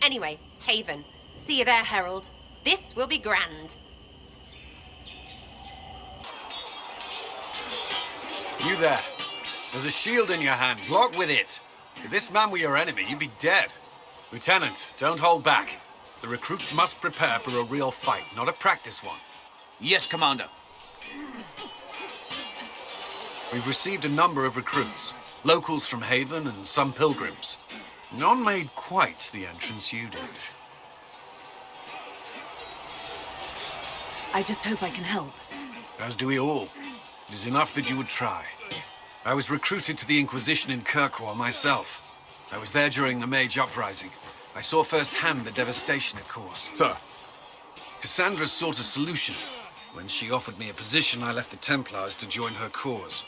Anyway, Haven. See you there, Herald. This will be grand. You there. There's a shield in your hand. Block with it. If this man were your enemy, you'd be dead. Lieutenant, don't hold back. The recruits must prepare for a real fight, not a practice one. Yes, Commander. We've received a number of recruits. Locals from Haven and some pilgrims. None made quite the entrance you did. I just hope I can help. As do we all. It is enough that you would try. I was recruited to the Inquisition in Kirkwall myself. I was there during the Mage Uprising. I saw firsthand the devastation it caused. Sir. Cassandra sought a solution. When she offered me a position, I left the Templars to join her cause.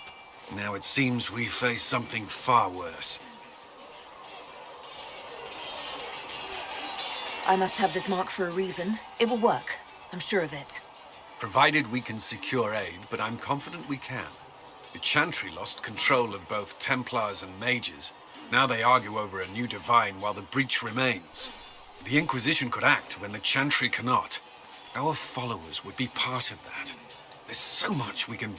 Now it seems we face something far worse. I must have this mark for a reason. It will work. I'm sure of it. Provided we can secure aid, but I'm confident we can. The Chantry lost control of both Templars and Mages. Now they argue over a new divine while the breach remains. The Inquisition could act when the Chantry cannot. Our followers would be part of that. There's so much we can...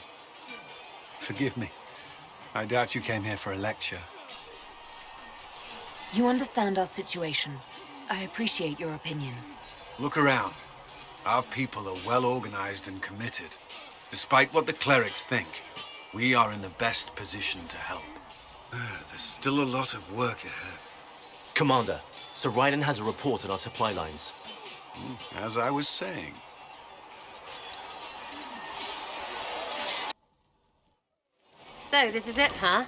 Forgive me. I doubt you came here for a lecture. You understand our situation. I appreciate your opinion. Look around. Our people are well organized and committed. Despite what the clerics think, we are in the best position to help. There's still a lot of work ahead. Commander, Sir Raiden has a report on our supply lines. As I was saying. So, this is it, huh?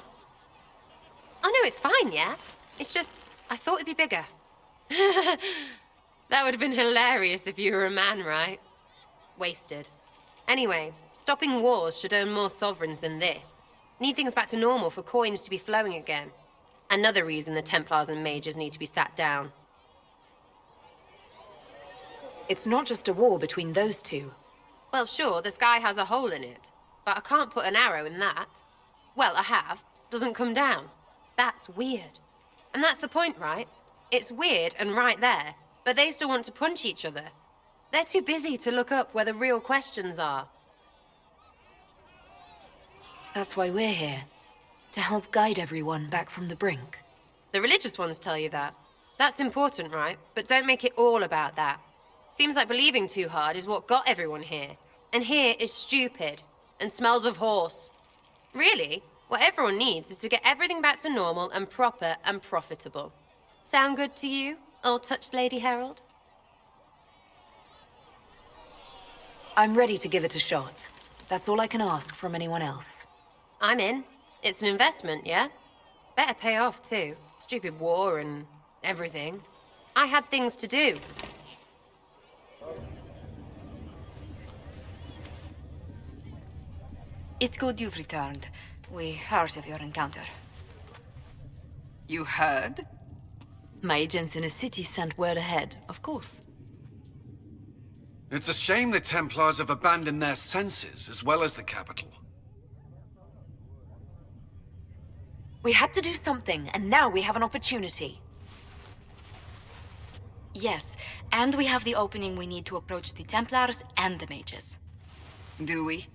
Oh no, it's fine, yeah? It's just, I thought it'd be bigger. That would have been hilarious if you were a man, right? Wasted. Anyway, stopping wars should own more sovereigns than this. Need things back to normal for coins to be flowing again. Another reason the Templars and mages need to be sat down. It's not just a war between those two. Well, sure, the sky has a hole in it. But I can't put an arrow in that. Well, I have. Doesn't come down. That's weird. And that's the point, right? It's weird and right there, but they still want to punch each other. They're too busy to look up where the real questions are. That's why we're here. To help guide everyone back from the brink. The religious ones tell you that. That's important, right? But don't make it all about that. Seems like believing too hard is what got everyone here. And here is stupid. And smells of horse. Really, what everyone needs is to get everything back to normal and proper and profitable. Sound good to you, old-touched Lady Herald? I'm ready to give it a shot. That's all I can ask from anyone else. I'm in. It's an investment, yeah? Better pay off, too. Stupid war and everything. I had things to do. It's good you've returned. We heard of your encounter. You heard? My agents in the city sent word ahead, of course. It's a shame the Templars have abandoned their senses, as well as the capital. We had to do something, and now we have an opportunity. Yes, and we have the opening we need to approach the Templars and the mages. Do we?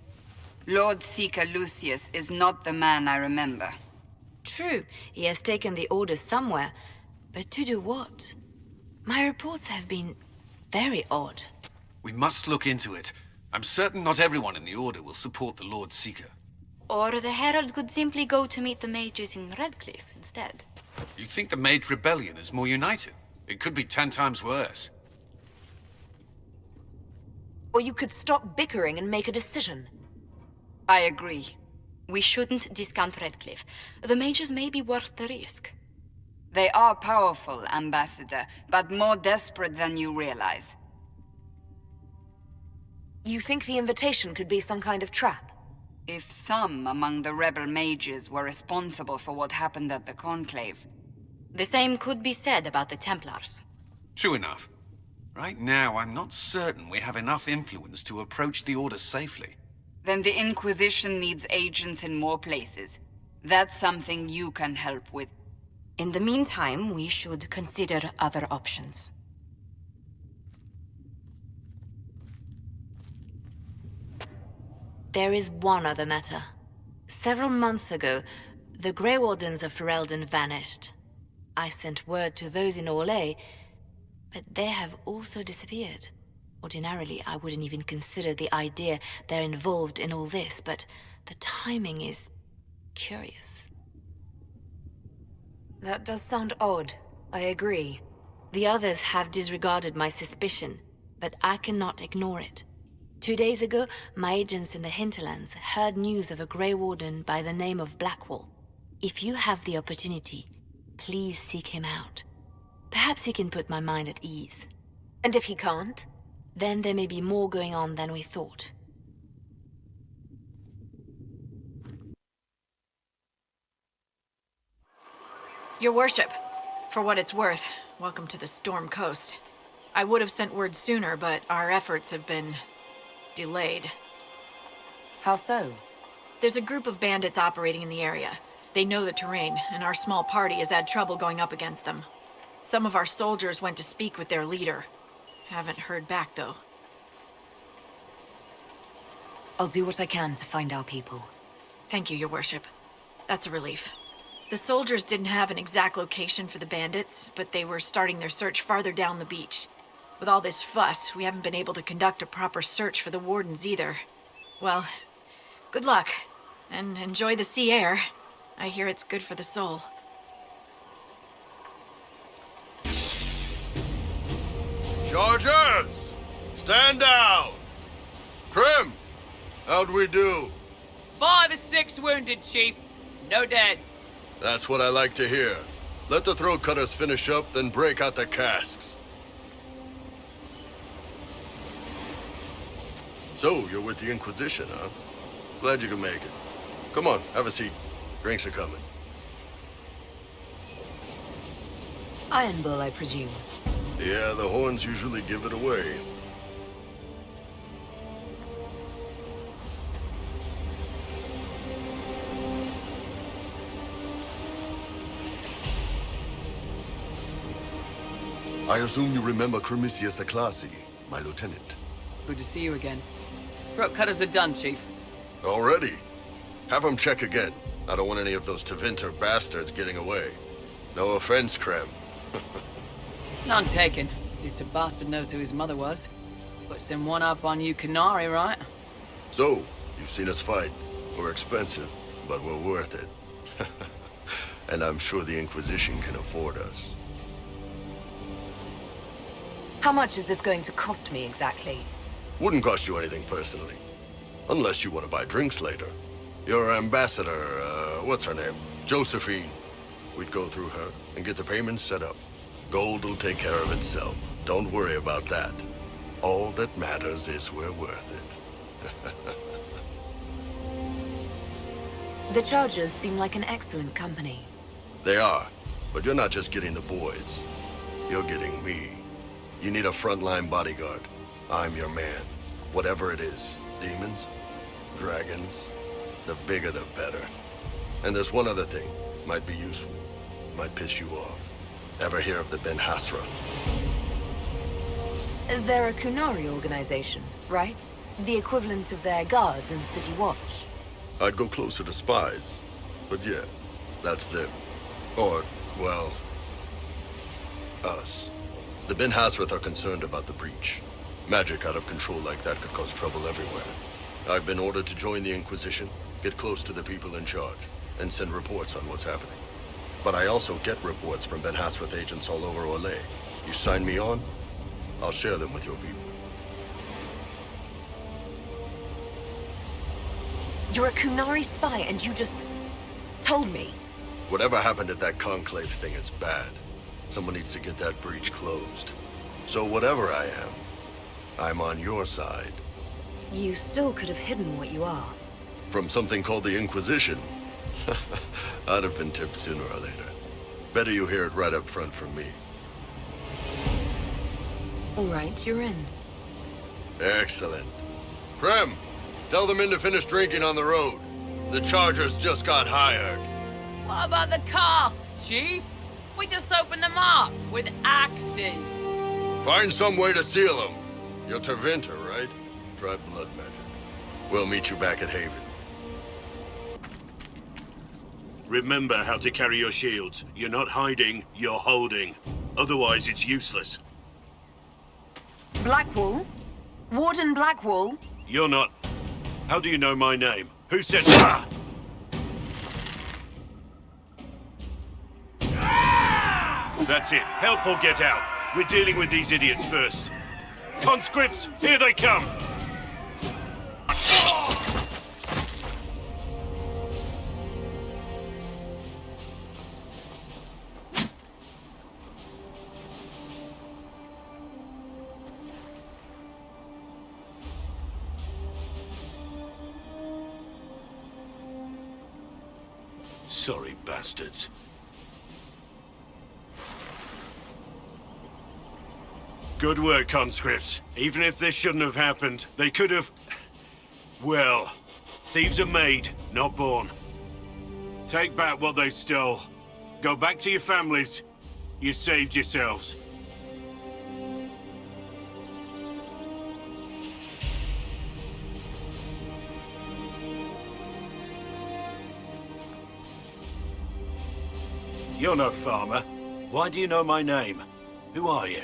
Lord Seeker Lucius is not the man I remember. True, he has taken the orders somewhere, but to do what? My reports have been very odd. We must look into it. I'm certain not everyone in the Order will support the Lord Seeker. Or the Herald could simply go to meet the mages in Redcliffe instead. You think the Mage Rebellion is more united? It could be 10 times worse. Or you could stop bickering and make a decision. I agree. We shouldn't discount Redcliffe. The mages may be worth the risk. They are powerful, Ambassador, but more desperate than you realize. You think the invitation could be some kind of trap? If some among the rebel mages were responsible for what happened at the Conclave. The same could be said about the Templars. True enough. Right now, I'm not certain we have enough influence to approach the Order safely. Then the Inquisition needs agents in more places. That's something you can help with. In the meantime, we should consider other options. There is one other matter. Several months ago, the Grey Wardens of Ferelden vanished. I sent word to those in Orlais, but they have also disappeared. Ordinarily, I wouldn't even consider the idea they're involved in all this, but the timing is curious. That does sound odd. I agree. The others have disregarded my suspicion, but I cannot ignore it. 2 days ago, my agents in the hinterlands heard news of a Grey Warden by the name of Blackwall. If you have the opportunity, please seek him out. Perhaps he can put my mind at ease. And if he can't? Then there may be more going on than we thought. Your worship, for what it's worth, welcome to the Storm Coast. I would have sent word sooner, but our efforts have been delayed. How so? There's a group of bandits operating in the area. They know the terrain, and our small party has had trouble going up against them. Some of our soldiers went to speak with their leader. Haven't heard back, though. I'll do what I can to find our people. Thank you, Your Worship. That's a relief. The soldiers didn't have an exact location for the bandits, but they were starting their search farther down the beach. With all this fuss, we haven't been able to conduct a proper search for the wardens either. Well, good luck, and enjoy the sea air. I hear it's good for the soul. Chargers! Stand down! Krim! How'd we do? 5 or 6 wounded, Chief. No dead. That's what I like to hear. Let the throat cutters finish up, then break out the casks. So, you're with the Inquisition, huh? Glad you could make it. Come on, have a seat. Drinks are coming. Iron Bull, I presume. Yeah, the horns usually give it away. I assume you remember Cremisius Aclassi, my lieutenant. Good to see you again. Throat cutters are done, Chief. Already? Have him check again. I don't want any of those Tevinter bastards getting away. No offense, Krem. None taken. At least a bastard knows who his mother was. Puts him one up on you Canary, right? So, you've seen us fight. We're expensive, but we're worth it. And I'm sure the Inquisition can afford us. How much is this going to cost me exactly? Wouldn't cost you anything personally. Unless you want to buy drinks later. Your ambassador, what's her name? Josephine. We'd go through her and get the payments set up. Gold will take care of itself. Don't worry about that. All that matters is we're worth it. The Chargers seem like an excellent company. They are, but you're not just getting the boys. You're getting me. You need a frontline bodyguard. I'm your man. Whatever it is. Demons? Dragons? The bigger the better. And there's one other thing. Might be useful. Might piss you off. Ever hear of the Ben Hasra? They're a Kunari organization, right? The equivalent of their guards in City Watch. I'd go closer to spies. But yeah, that's them. Or, well, us. The Ben Hasrath are concerned about the breach. Magic out of control like that could cause trouble everywhere. I've been ordered to join the Inquisition, get close to the people in charge, and send reports on what's happening. But I also get reports from Ben Hasrath agents all over Orlais. You sign me on, I'll share them with your people. You're a Kunari spy and you just told me. Whatever happened at that conclave thing, it's bad. Someone needs to get that breach closed. So whatever I am, I'm on your side. You still could have hidden what you are. From something called the Inquisition? I'd have been tipped sooner or later. Better you hear it right up front from me. All right, you're in. Excellent. Krem, tell the men to finish drinking on the road. The Chargers just got hired. What about the casks, Chief? We just opened them up with axes. Find some way to seal them. You're Tevinter, right? Try blood magic. We'll meet you back at Haven. Remember how to carry your shields. You're not hiding, you're holding. Otherwise, it's useless. Blackwall? Warden Blackwall? You're not... How do you know my name? Who said... Ah! That's it. Help or get out. We're dealing with these idiots first. Conscripts, here they come! Sorry, bastards. Good work, conscripts. Even if this shouldn't have happened, they could have... Well, thieves are made, not born. Take back what they stole. Go back to your families. You saved yourselves. You're no farmer. Why do you know my name? Who are you?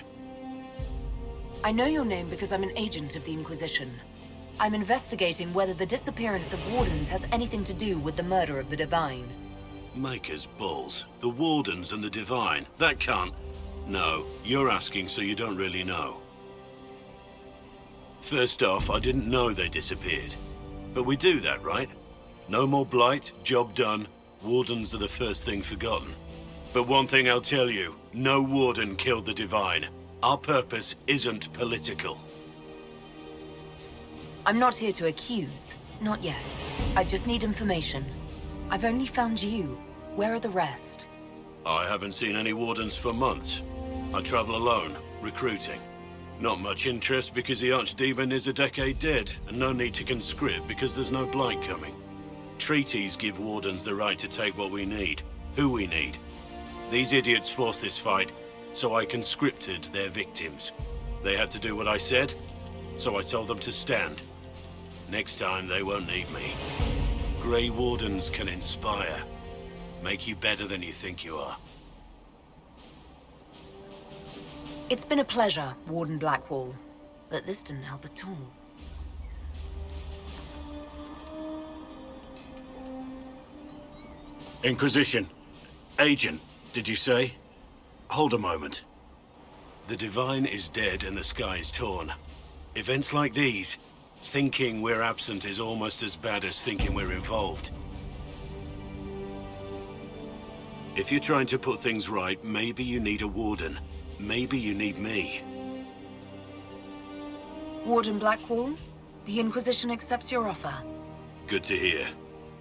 I know your name because I'm an agent of the Inquisition. I'm investigating whether the disappearance of Wardens has anything to do with the murder of the Divine. Maker's balls. The Wardens and the Divine. That can't... No, you're asking so you don't really know. First off, I didn't know they disappeared. But we do that, right? No more blight, job done. Wardens are the first thing forgotten. But one thing I'll tell you, no Warden killed the Divine. Our purpose isn't political. I'm not here to accuse. Not yet. I just need information. I've only found you. Where are the rest? I haven't seen any wardens for months. I travel alone, recruiting. Not much interest because the Archdemon is a decade dead, and no need to conscript because there's no blight coming. Treaties give wardens the right to take what we need, who we need. These idiots forced this fight, so I conscripted their victims. They had to do what I said, so I told them to stand. Next time they won't need me. Grey Wardens can inspire. Make you better than you think you are. It's been a pleasure, Warden Blackwall. But this didn't help at all. Inquisition. Agent, did you say? Hold a moment. The Divine is dead and the sky is torn. Events like these, thinking we're absent is almost as bad as thinking we're involved. If you're trying to put things right, maybe you need a warden. Maybe you need me. Warden Blackwall, the Inquisition accepts your offer. Good to hear.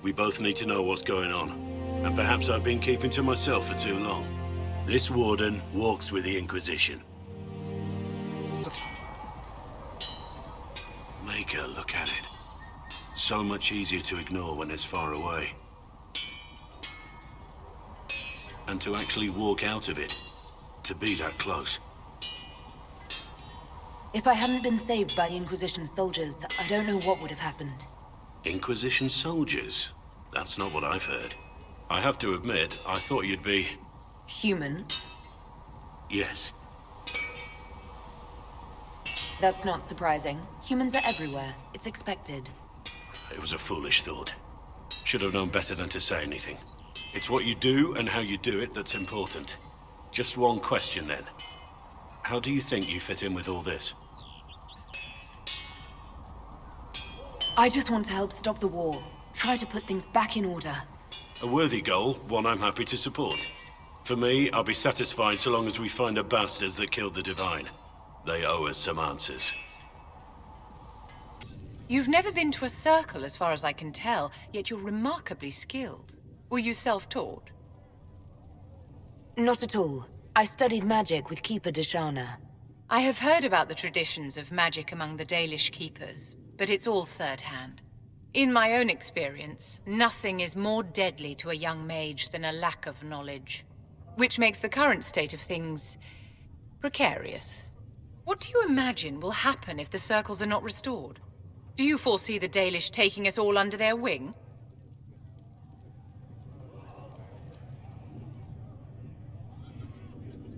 We both need to know what's going on. And perhaps I've been keeping to myself for too long. This warden walks with the Inquisition. Maker, look at it. So much easier to ignore when it's far away. And to actually walk out of it. To be that close. If I hadn't been saved by the Inquisition soldiers, I don't know what would have happened. Inquisition soldiers? That's not what I've heard. I have to admit, I thought you'd be... Human? Yes. That's not surprising. Humans are everywhere. It's expected. It was a foolish thought. Should have known better than to say anything. It's what you do and how you do it that's important. Just one question then. How do you think you fit in with all this? I just want to help stop the war. Try to put things back in order. A worthy goal, one I'm happy to support. For me, I'll be satisfied so long as we find the bastards that killed the Divine. They owe us some answers. You've never been to a circle, as far as I can tell, yet you're remarkably skilled. Were you self-taught? Not at all. I studied magic with Keeper Deshana. I have heard about the traditions of magic among the Dalish keepers, but it's all third-hand. In my own experience, nothing is more deadly to a young mage than a lack of knowledge, which makes the current state of things precarious. What do you imagine will happen if the circles are not restored? Do you foresee the Dalish taking us all under their wing?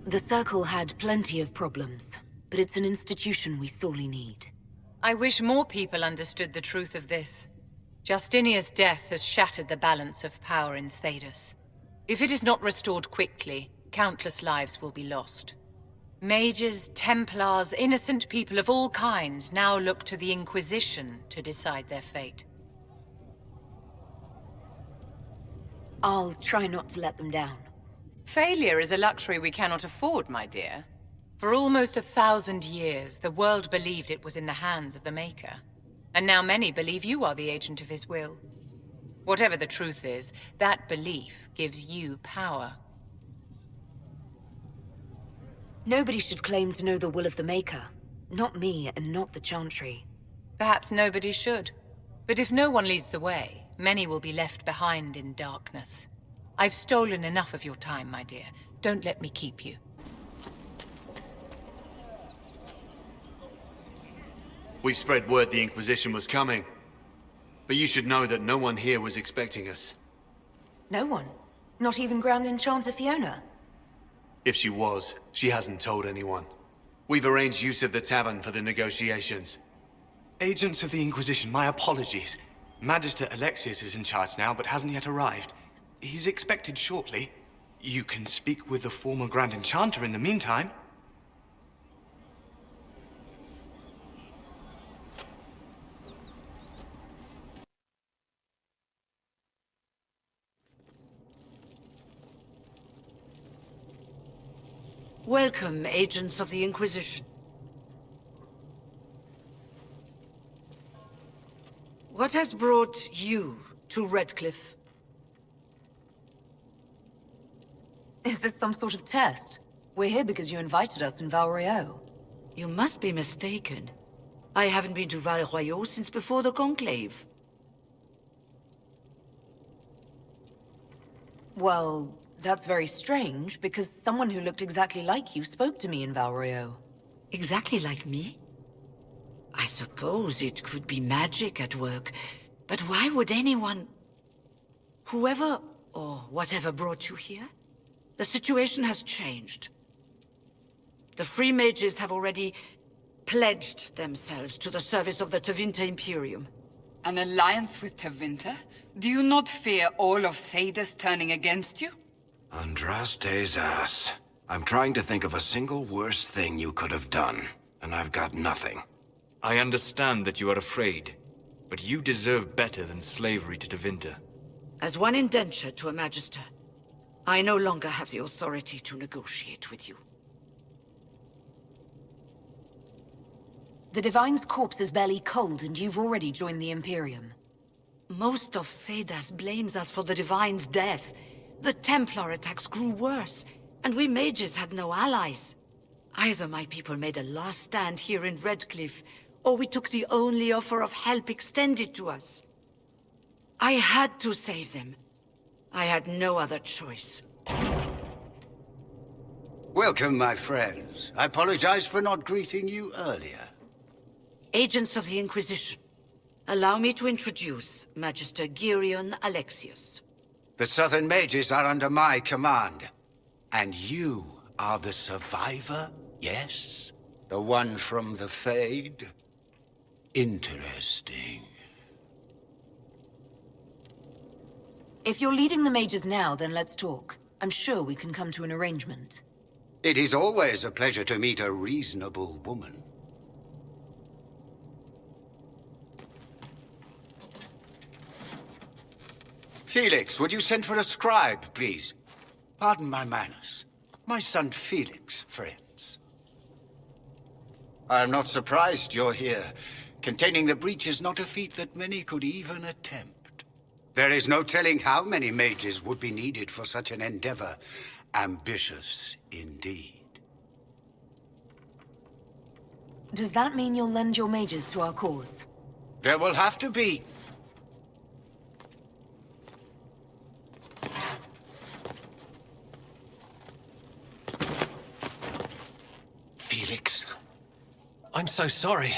The Circle had plenty of problems, but it's an institution we sorely need. I wish more people understood the truth of this. Justinia's death has shattered the balance of power in Thedas. If it is not restored quickly, countless lives will be lost. Mages, Templars, innocent people of all kinds now look to the Inquisition to decide their fate. I'll try not to let them down. Failure is a luxury we cannot afford, my dear. For almost 1,000 years, the world believed it was in the hands of the Maker. And now many believe you are the agent of his will. Whatever the truth is, that belief gives you power. Nobody should claim to know the will of the Maker. Not me, and not the Chantry. Perhaps nobody should. But if no one leads the way, many will be left behind in darkness. I've stolen enough of your time, my dear. Don't let me keep you. We spread word the Inquisition was coming. But you should know that no one here was expecting us. No one? Not even Grand Enchanter Fiona? If she was, she hasn't told anyone. We've arranged use of the tavern for the negotiations. Agents of the Inquisition, my apologies. Magister Alexius is in charge now, but hasn't yet arrived. He's expected shortly. You can speak with the former Grand Enchanter in the meantime. Welcome, agents of the Inquisition. What What has brought you to Redcliffe? Is this some sort of test? We're here because you invited us in Val Royeaux. You must be mistaken. I haven't been to Val Royeaux since before the Conclave. Well, that's very strange, because someone who looked exactly like you spoke to me in Val Royeaux. Exactly like me? I suppose it could be magic at work, but why would anyone... Whoever or whatever brought you here? The situation has changed. The Free Mages have already pledged themselves to the service of the Tevinter Imperium. An alliance with Tevinter? Do you not fear all of Thedas turning against you? Andraste's ass. I'm trying to think of a single worse thing you could have done, and I've got nothing. I understand that you are afraid, but you deserve better than slavery to Tevinter. As one indenture to a Magister, I no longer have the authority to negotiate with you. The Divine's corpse is barely cold, and you've already joined the Imperium. Most of Thedas blames us for the Divine's death. The Templar attacks grew worse, and we mages had no allies. Either my people made a last stand here in Redcliffe, or we took the only offer of help extended to us. I had to save them. I had no other choice. Welcome, my friends. I apologize for not greeting you earlier. Agents of the Inquisition, allow me to introduce Magister Girion Alexius. The Southern Mages are under my command. And you are the survivor, yes? The one from the Fade? Interesting. If you're leading the mages now, then let's talk. I'm sure we can come to an arrangement. It is always a pleasure to meet a reasonable woman. Felix, would you send for a scribe, please? Pardon my manners. My son Felix, friends. I am not surprised you're here. Containing the breach is not a feat that many could even attempt. There is no telling how many mages would be needed for such an endeavor. Ambitious, indeed. Does that mean you'll lend your mages to our cause? There will have to be. Felix. I'm so sorry.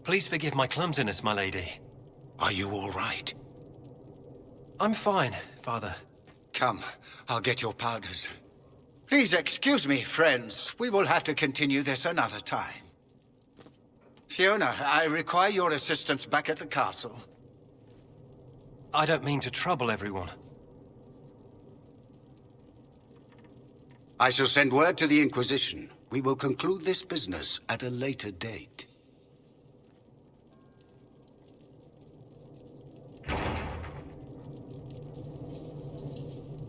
Please forgive my clumsiness, my lady. Are you all right? I'm fine, Father. Come, I'll get your powders. Please excuse me, friends. We will have to continue this another time. Fiona, I require your assistance back at the castle. I don't mean to trouble everyone. I shall send word to the Inquisition. We will conclude this business at a later date.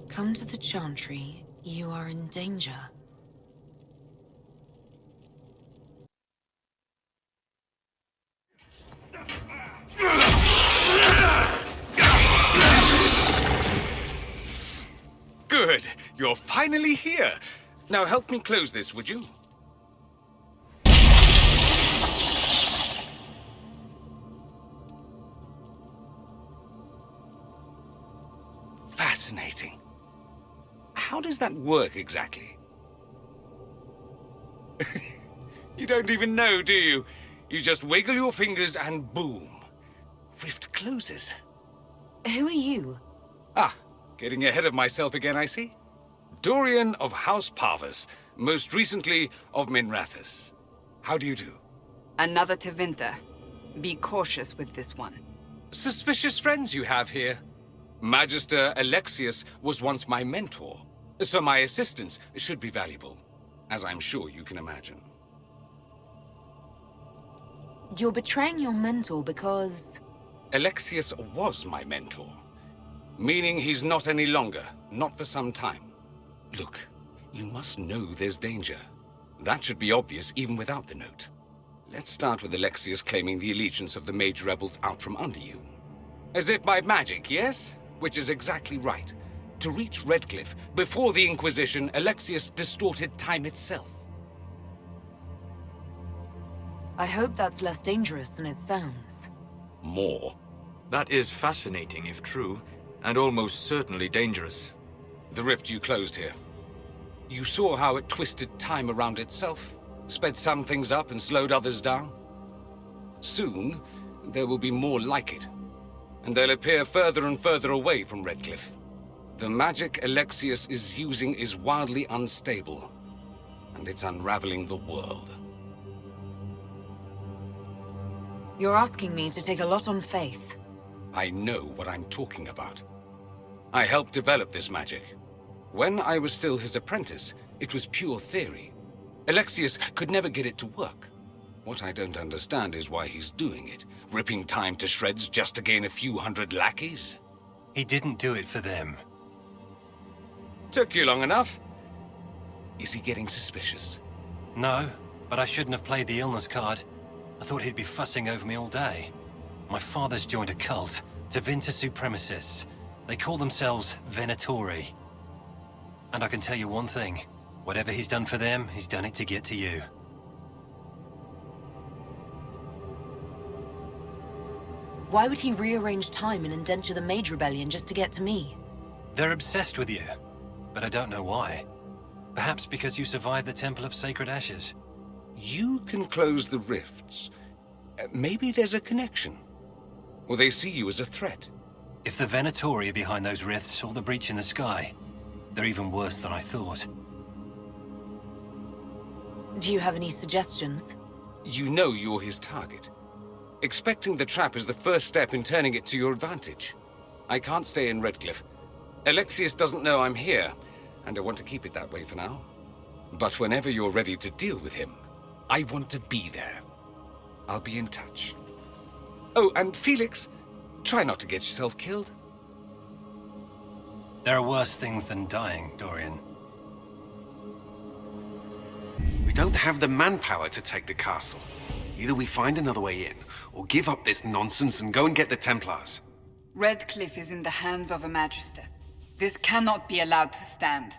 Come to the Chantry. You are in danger. Good. You're finally here. Now help me close this, would you? Fascinating. How does that work exactly? You don't even know, do you? You just wiggle your fingers and boom. Rift closes. Who are you? Ah, getting ahead of myself again, I see. Dorian of House Parvus, most recently of Minrathous. How do you do? Another Tevinter. Be cautious with this one. Suspicious friends you have here. Magister Alexius was once my mentor, so my assistance should be valuable, as I'm sure you can imagine. You're betraying your mentor because... Alexius was my mentor, meaning he's not any longer, not for some time. Look, you must know there's danger. That should be obvious even without the note. Let's start with Alexius claiming the allegiance of the mage rebels out from under you. As if by magic, yes? Which is exactly right. To reach Redcliffe, before the Inquisition, Alexius distorted time itself. I hope that's less dangerous than it sounds. More. That is fascinating if true, and almost certainly dangerous. The rift you closed here. You saw how it twisted time around itself, sped some things up and slowed others down. Soon, there will be more like it, and they'll appear further and further away from Redcliffe. The magic Alexius is using is wildly unstable, and it's unraveling the world. You're asking me to take a lot on faith. I know what I'm talking about. I helped develop this magic. When I was still his apprentice, it was pure theory. Alexius could never get it to work. What I don't understand is why he's doing it, ripping time to shreds just to gain a few hundred lackeys. He didn't do it for them. Took you long enough. Is he getting suspicious? No, but I shouldn't have played the illness card. I thought he'd be fussing over me all day. My father's joined a cult, Tevinter Supremacists. They call themselves Venatori. And I can tell you one thing. Whatever he's done for them, he's done it to get to you. Why would he rearrange time and indenture the Mage Rebellion just to get to me? They're obsessed with you, but I don't know why. Perhaps because you survived the Temple of Sacred Ashes. You can close the rifts. Maybe there's a connection. Or they see you as a threat. If the Venatori are behind those rifts or the breach in the sky, they're even worse than I thought. Do you have any suggestions? You know you're his target. Expecting the trap is the first step in turning it to your advantage. I can't stay in Redcliffe. Alexius doesn't know I'm here, and I want to keep it that way for now. But whenever you're ready to deal with him, I want to be there. I'll be in touch. Oh, and Felix, try not to get yourself killed. There are worse things than dying, Dorian. We don't have the manpower to take the castle. Either we find another way in, or give up this nonsense and go and get the Templars. Redcliffe is in the hands of a Magister. This cannot be allowed to stand.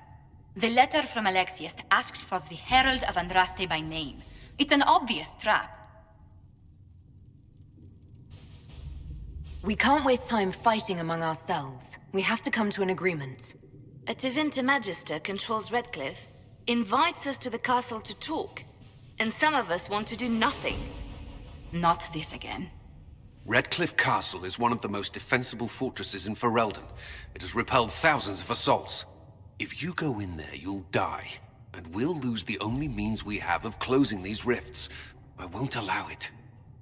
The letter from Alexius asked for the Herald of Andraste by name. It's an obvious trap. We can't waste time fighting among ourselves. We have to come to an agreement. A Tevinter Magister controls Redcliffe, invites us to the castle to talk, and some of us want to do nothing. Not this again. Redcliffe Castle is one of the most defensible fortresses in Ferelden. It has repelled thousands of assaults. If you go in there, you'll die. And we'll lose the only means we have of closing these rifts. I won't allow it.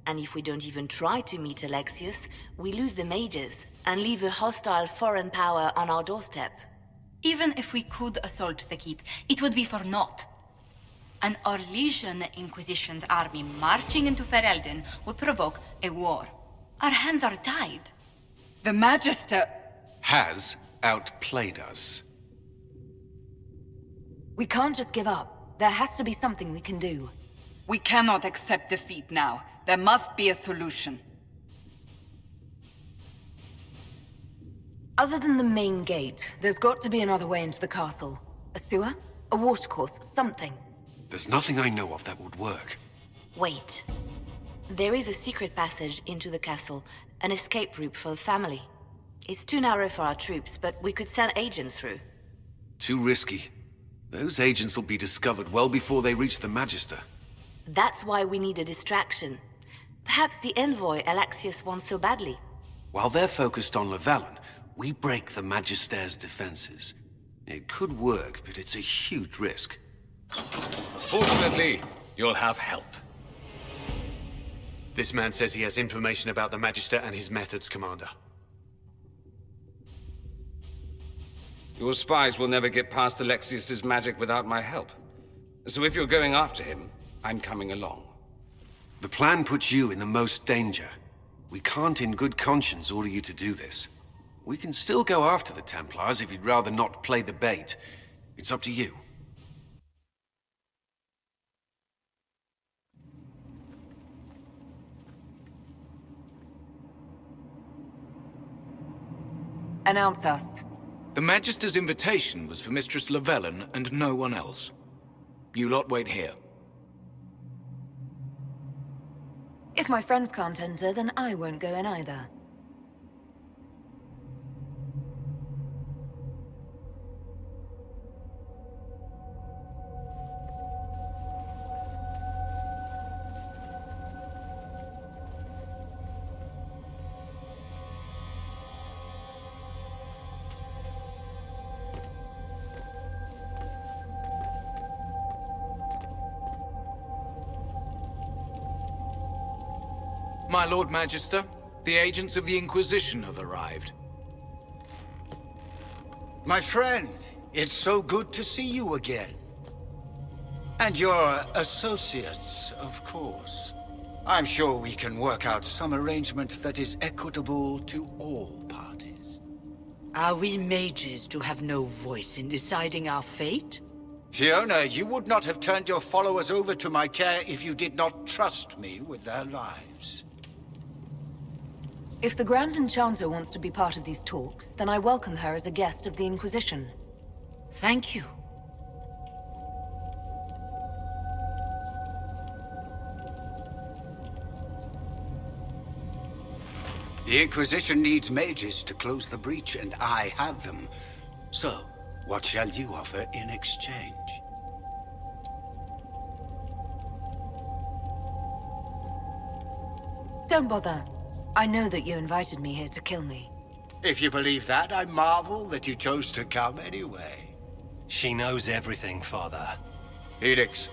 And if we don't even try to meet Alexius, we lose the mages and leave a hostile foreign power on our doorstep. Even if we could assault the keep, it would be for naught. An Orlesian Inquisition's army marching into Ferelden would provoke a war. Our hands are tied. The Magister has outplayed us. We can't just give up. There has to be something we can do. We cannot accept defeat now. There must be a solution. Other than the main gate, there's got to be another way into the castle. A sewer? A watercourse? Something. There's nothing I know of that would work. Wait. There is a secret passage into the castle, an escape route for the family. It's too narrow for our troops, but we could send agents through. Too risky. Those agents will be discovered well before they reach the Magister. That's why we need a distraction. Perhaps the envoy Alexius wants so badly. While they're focused on Llewellyn, we break the Magister's defenses. It could work, but it's a huge risk. Fortunately, you'll have help. This man says he has information about the Magister and his methods, Commander. Your spies will never get past Alexius's magic without my help. So if you're going after him, I'm coming along. The plan puts you in the most danger. We can't in good conscience order you to do this. We can still go after the Templars if you'd rather not play the bait. It's up to you. Announce us. The Magister's invitation was for Mistress Llewellyn and no one else. You lot wait here. If my friends can't enter, then I won't go in either. My Lord Magister, the agents of the Inquisition have arrived. My friend, it's so good to see you again. And your associates, of course. I'm sure we can work out some arrangement that is equitable to all parties. Are we mages to have no voice in deciding our fate? Fiona, you would not have turned your followers over to my care if you did not trust me with their lives. If the Grand Enchanter wants to be part of these talks, then I welcome her as a guest of the Inquisition. Thank you. The Inquisition needs mages to close the breach, and I have them. So, what shall you offer in exchange? Don't bother. I know that you invited me here to kill me. If you believe that, I marvel that you chose to come anyway. She knows everything, Father. Felix,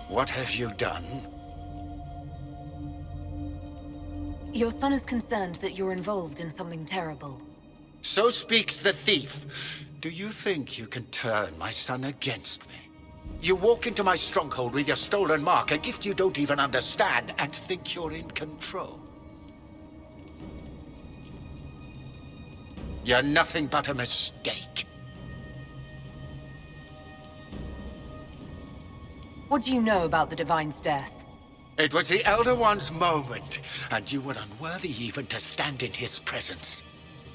what have you done? Your son is concerned that you're involved in something terrible. So speaks the thief. Do you think you can turn my son against me? You walk into my stronghold with your stolen mark, a gift you don't even understand, and think you're in control. You're nothing but a mistake. What do you know about the Divine's death? It was the Elder One's moment, and you were unworthy even to stand in his presence.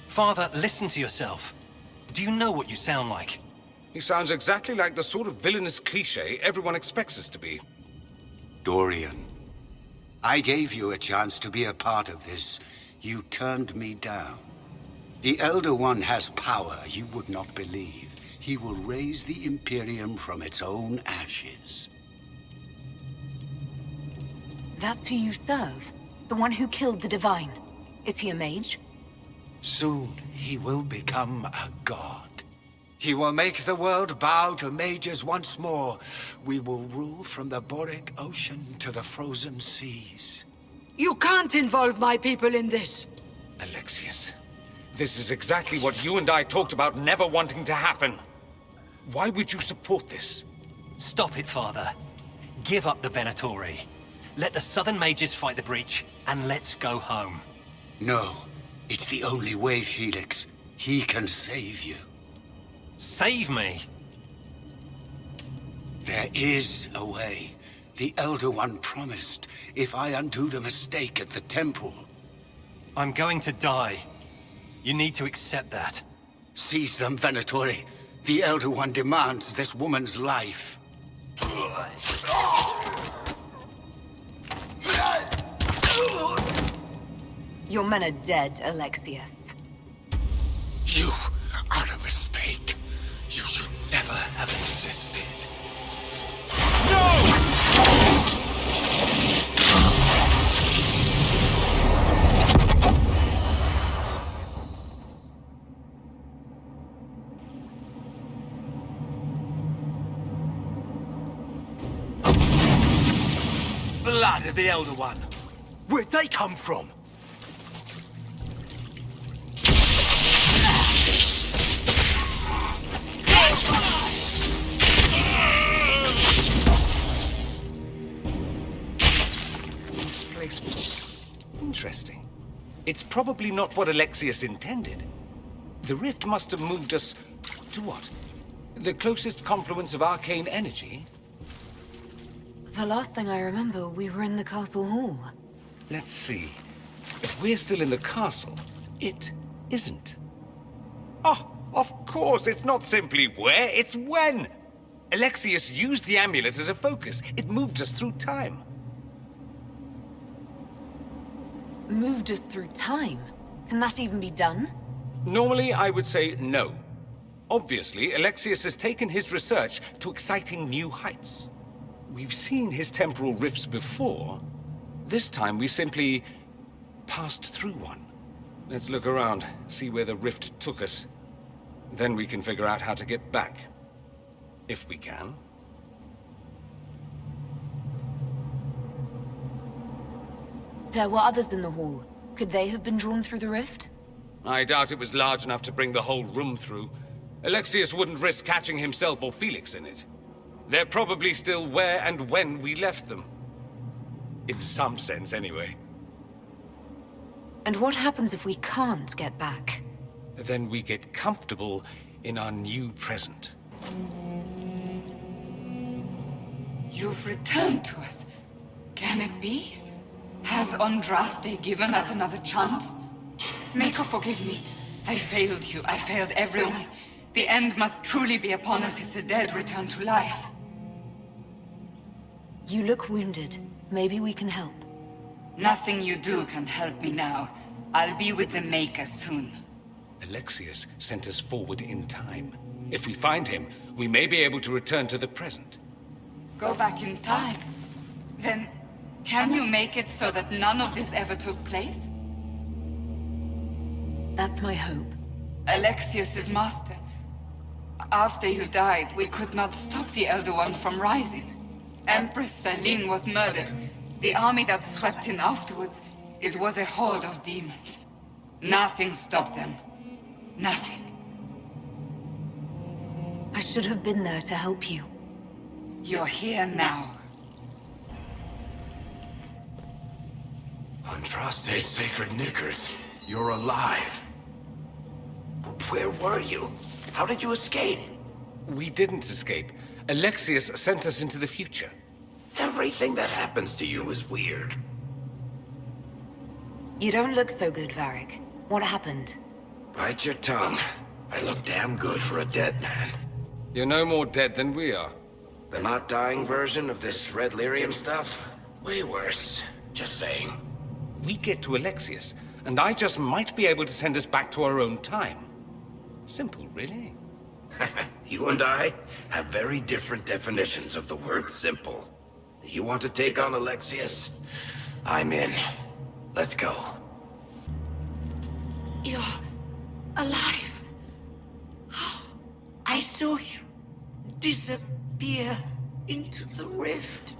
Father, listen to yourself. Do you know what you sound like? He sounds exactly like the sort of villainous cliché everyone expects us to be. Dorian, I gave you a chance to be a part of this. You turned me down. The Elder One has power you would not believe. He will raise the Imperium from its own ashes. That's who you serve? The one who killed the Divine? Is he a mage? Soon, he will become a god. He will make the world bow to mages once more. We will rule from the Boric Ocean to the frozen seas. You can't involve my people in this! Alexius, this is exactly what you and I talked about never wanting to happen. Why would you support this? Stop it, Father. Give up the Venatori. Let the Southern Mages fight the breach, and let's go home. No, it's the only way, Felix. He can save you. Save me? There is a way. The Elder One promised, if I undo the mistake at the temple. I'm going to die. You need to accept that. Seize them, Venatori. The Elder One demands this woman's life. Your men are dead, Alexius. You are a mistake. You should never have existed. Blood of the Elder One. Where'd they come from? Displacement. Interesting. It's probably not what Alexius intended. The rift must have moved us to what? The closest confluence of arcane energy? The last thing I remember, we were in the castle hall. Let's see. If we're still in the castle, it isn't. Oh, of course, it's not simply where, it's when. Alexius used the amulet as a focus. It moved us through time. Moved us through time? Can that even be done? Normally, I would say no. Obviously, Alexius has taken his research to exciting new heights. We've seen his temporal rifts before. This time, we simply passed through one. Let's look around, see where the rift took us. Then we can figure out how to get back. If we can. There were others in the hall. Could they have been drawn through the rift? I doubt it was large enough to bring the whole room through. Alexius wouldn't risk catching himself or Felix in it. They're probably still where and when we left them. In some sense, anyway. And what happens if we can't get back? Then we get comfortable in our new present. You've returned to us. Can it be? Has Andraste given us another chance? Mako, forgive me. I failed you. I failed everyone. The end must truly be upon us if the dead return to life. You look wounded. Maybe we can help. Nothing you do can help me now. I'll be with the Maker soon. Alexius sent us forward in time. If we find him, we may be able to return to the present. Go back in time? Then, can you make it so that none of this ever took place? That's my hope. Alexius is master. After you died, we could not stop the Elder One from rising. Empress Celine was murdered. The army that swept in afterwards, it was a horde of demons. Nothing stopped them. Nothing. I should have been there to help you. You're here now. Andraste's sacred knickers. You're alive. Where were you? How did you escape? We didn't escape. Alexius sent us into the future. Everything that happens to you is weird. You don't look so good, Varric. What happened? Bite your tongue. I look damn good for a dead man. You're no more dead than we are. The not dying version of this red lyrium stuff? Way worse. Just saying. We get to Alexius, and I just might be able to send us back to our own time. Simple, really. You and I have very different definitions of the word simple. You want to take on Alexius? I'm in. Let's go. You're alive. I saw you disappear into the rift.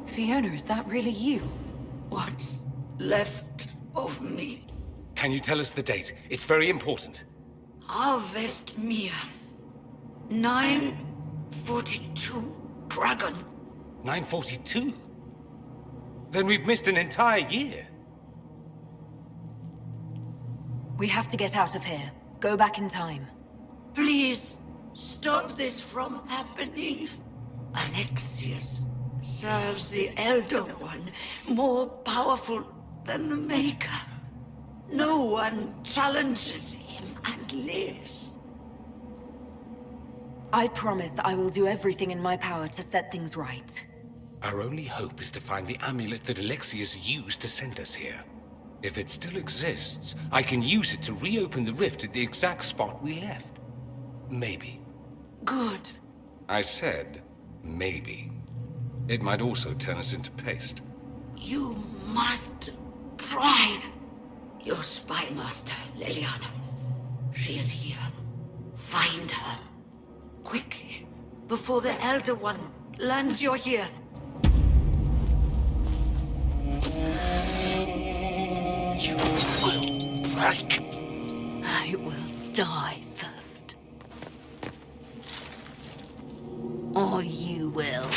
Fiona, is that really you? What's left of me? Can you tell us the date? It's very important. Harvest Mia. 942 Dragon. 942? Then we've missed an entire year. We have to get out of here. Go back in time. Please, stop this from happening. Alexius serves the Elder One, more powerful than the Maker. No one challenges him and lives. I promise I will do everything in my power to set things right. Our only hope is to find the amulet that Alexius used to send us here. If it still exists, I can use it to reopen the rift at the exact spot we left. Maybe. Good. I said, maybe. It might also turn us into paste. You must try. Your spy master, Leliana. She is here. Find her. Quickly. Before the Elder One learns you're here. You will break. I will die first. Or you will.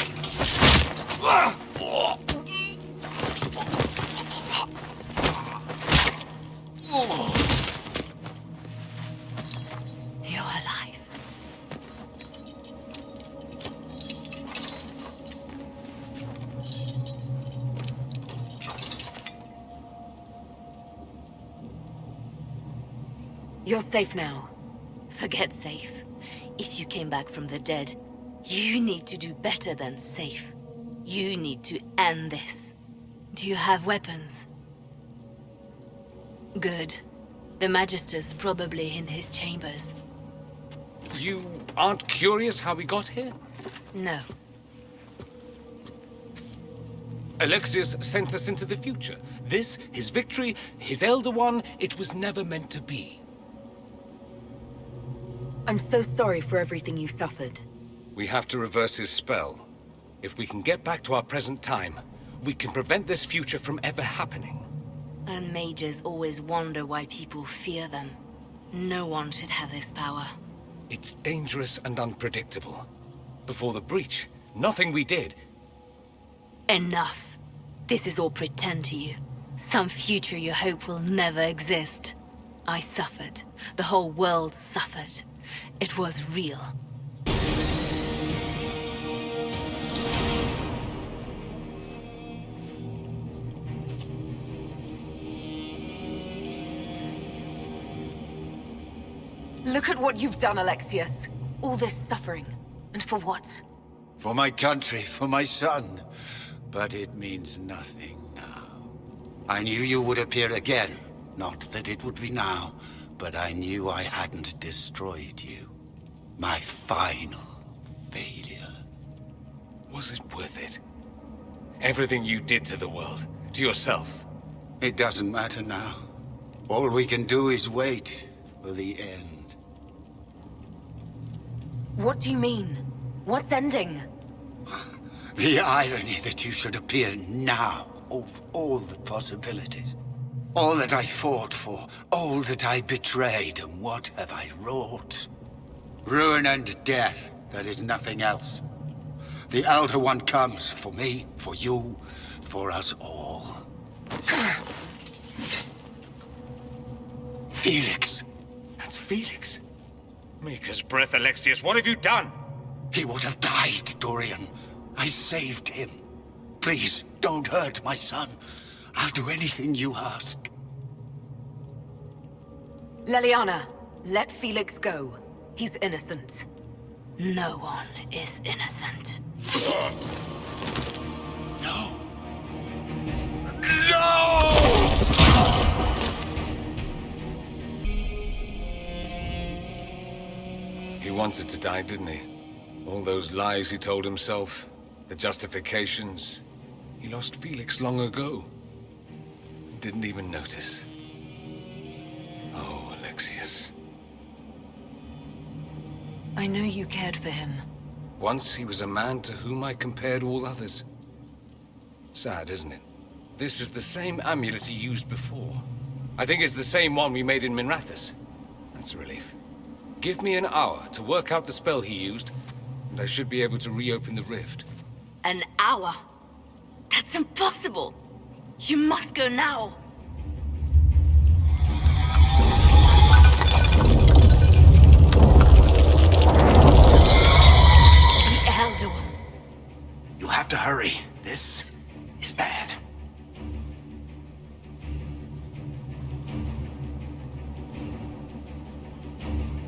You're alive. You're safe now. Forget safe. If you came back from the dead, you need to do better than safe. You need to end this. Do you have weapons? Good. The Magister's probably in his chambers. You aren't curious how we got here? No. Alexius sent us into the future. This, his victory, his Elder One, it was never meant to be. I'm so sorry for everything you suffered. We have to reverse his spell. If we can get back to our present time, we can prevent this future from ever happening. And mages always wonder why people fear them. No one should have this power. It's dangerous and unpredictable. Before the breach, nothing we did. Enough. This is all pretend to you. Some future you hope will never exist. I suffered. The whole world suffered. It was real. Look at what you've done, Alexius. All this suffering. And for what? For my country, for my son. But it means nothing now. I knew you would appear again. Not that it would be now, but I knew I hadn't destroyed you. My final failure. Was it worth it? Everything you did to the world, to yourself. It doesn't matter now. All we can do is wait for the end. What do you mean? What's ending? The irony that you should appear now, of all the possibilities. All that I fought for, all that I betrayed, and what have I wrought? Ruin and death, there is nothing else. The Elder One comes for me, for you, for us all. Felix. That's Felix. Mika's breath, Alexius, what have you done? He would have died, Dorian. I saved him. Please, don't hurt my son. I'll do anything you ask. Leliana, let Felix go. He's innocent. No one is innocent. No! He wanted to die, didn't he? All those lies he told himself, the justifications. He lost Felix long ago. Didn't even notice. Oh, Alexius. I know you cared for him. Once he was a man to whom I compared all others. Sad, isn't it? This is the same amulet he used before. I think it's the same one we made in Minrathous. That's a relief. Give me an hour to work out the spell he used, and I should be able to reopen the rift. An hour? That's impossible! You must go now! The Elder One. You have to hurry. This is bad.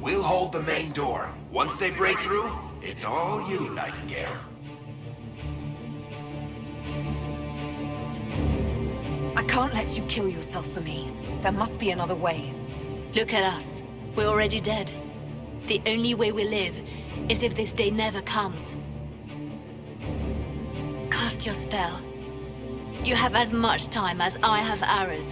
We'll hold the main door. Once they break through, it's all you, Nightingale. I can't let you kill yourself for me. There must be another way. Look at us. We're already dead. The only way we live is if this day never comes. Cast your spell. You have as much time as I have arrows.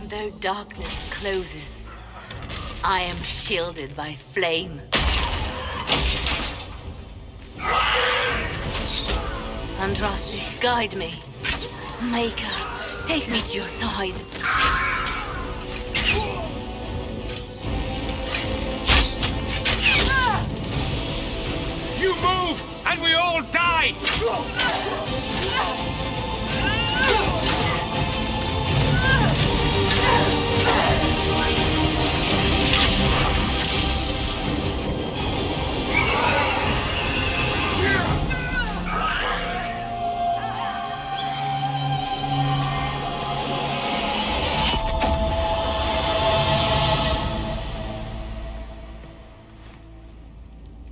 Though darkness closes, I am shielded by flame. Andraste, guide me. Maker, take me to your side. You move, and we all die!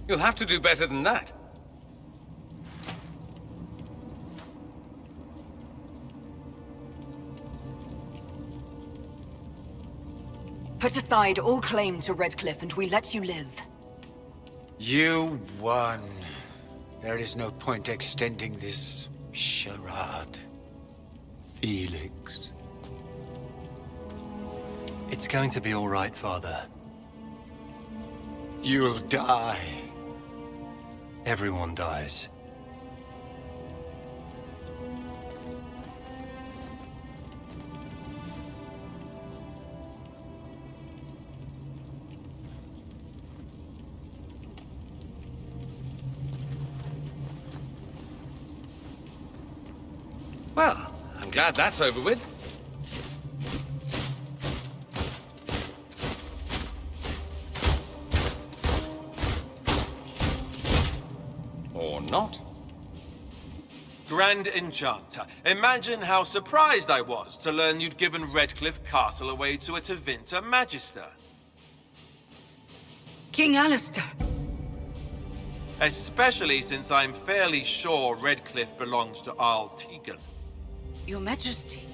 You'll have to do better than that. Put aside all claim to Redcliffe and we let you live. You won. There is no point extending this charade. Felix. It's going to be all right, Father. You'll die. Everyone dies. Well, I'm glad that's over with. Or not. Grand Enchanter, imagine how surprised I was to learn you'd given Redcliffe Castle away to a Tevinter Magister. King Alistair. Especially since I'm fairly sure Redcliffe belongs to Arl Tegan. Your Majesty,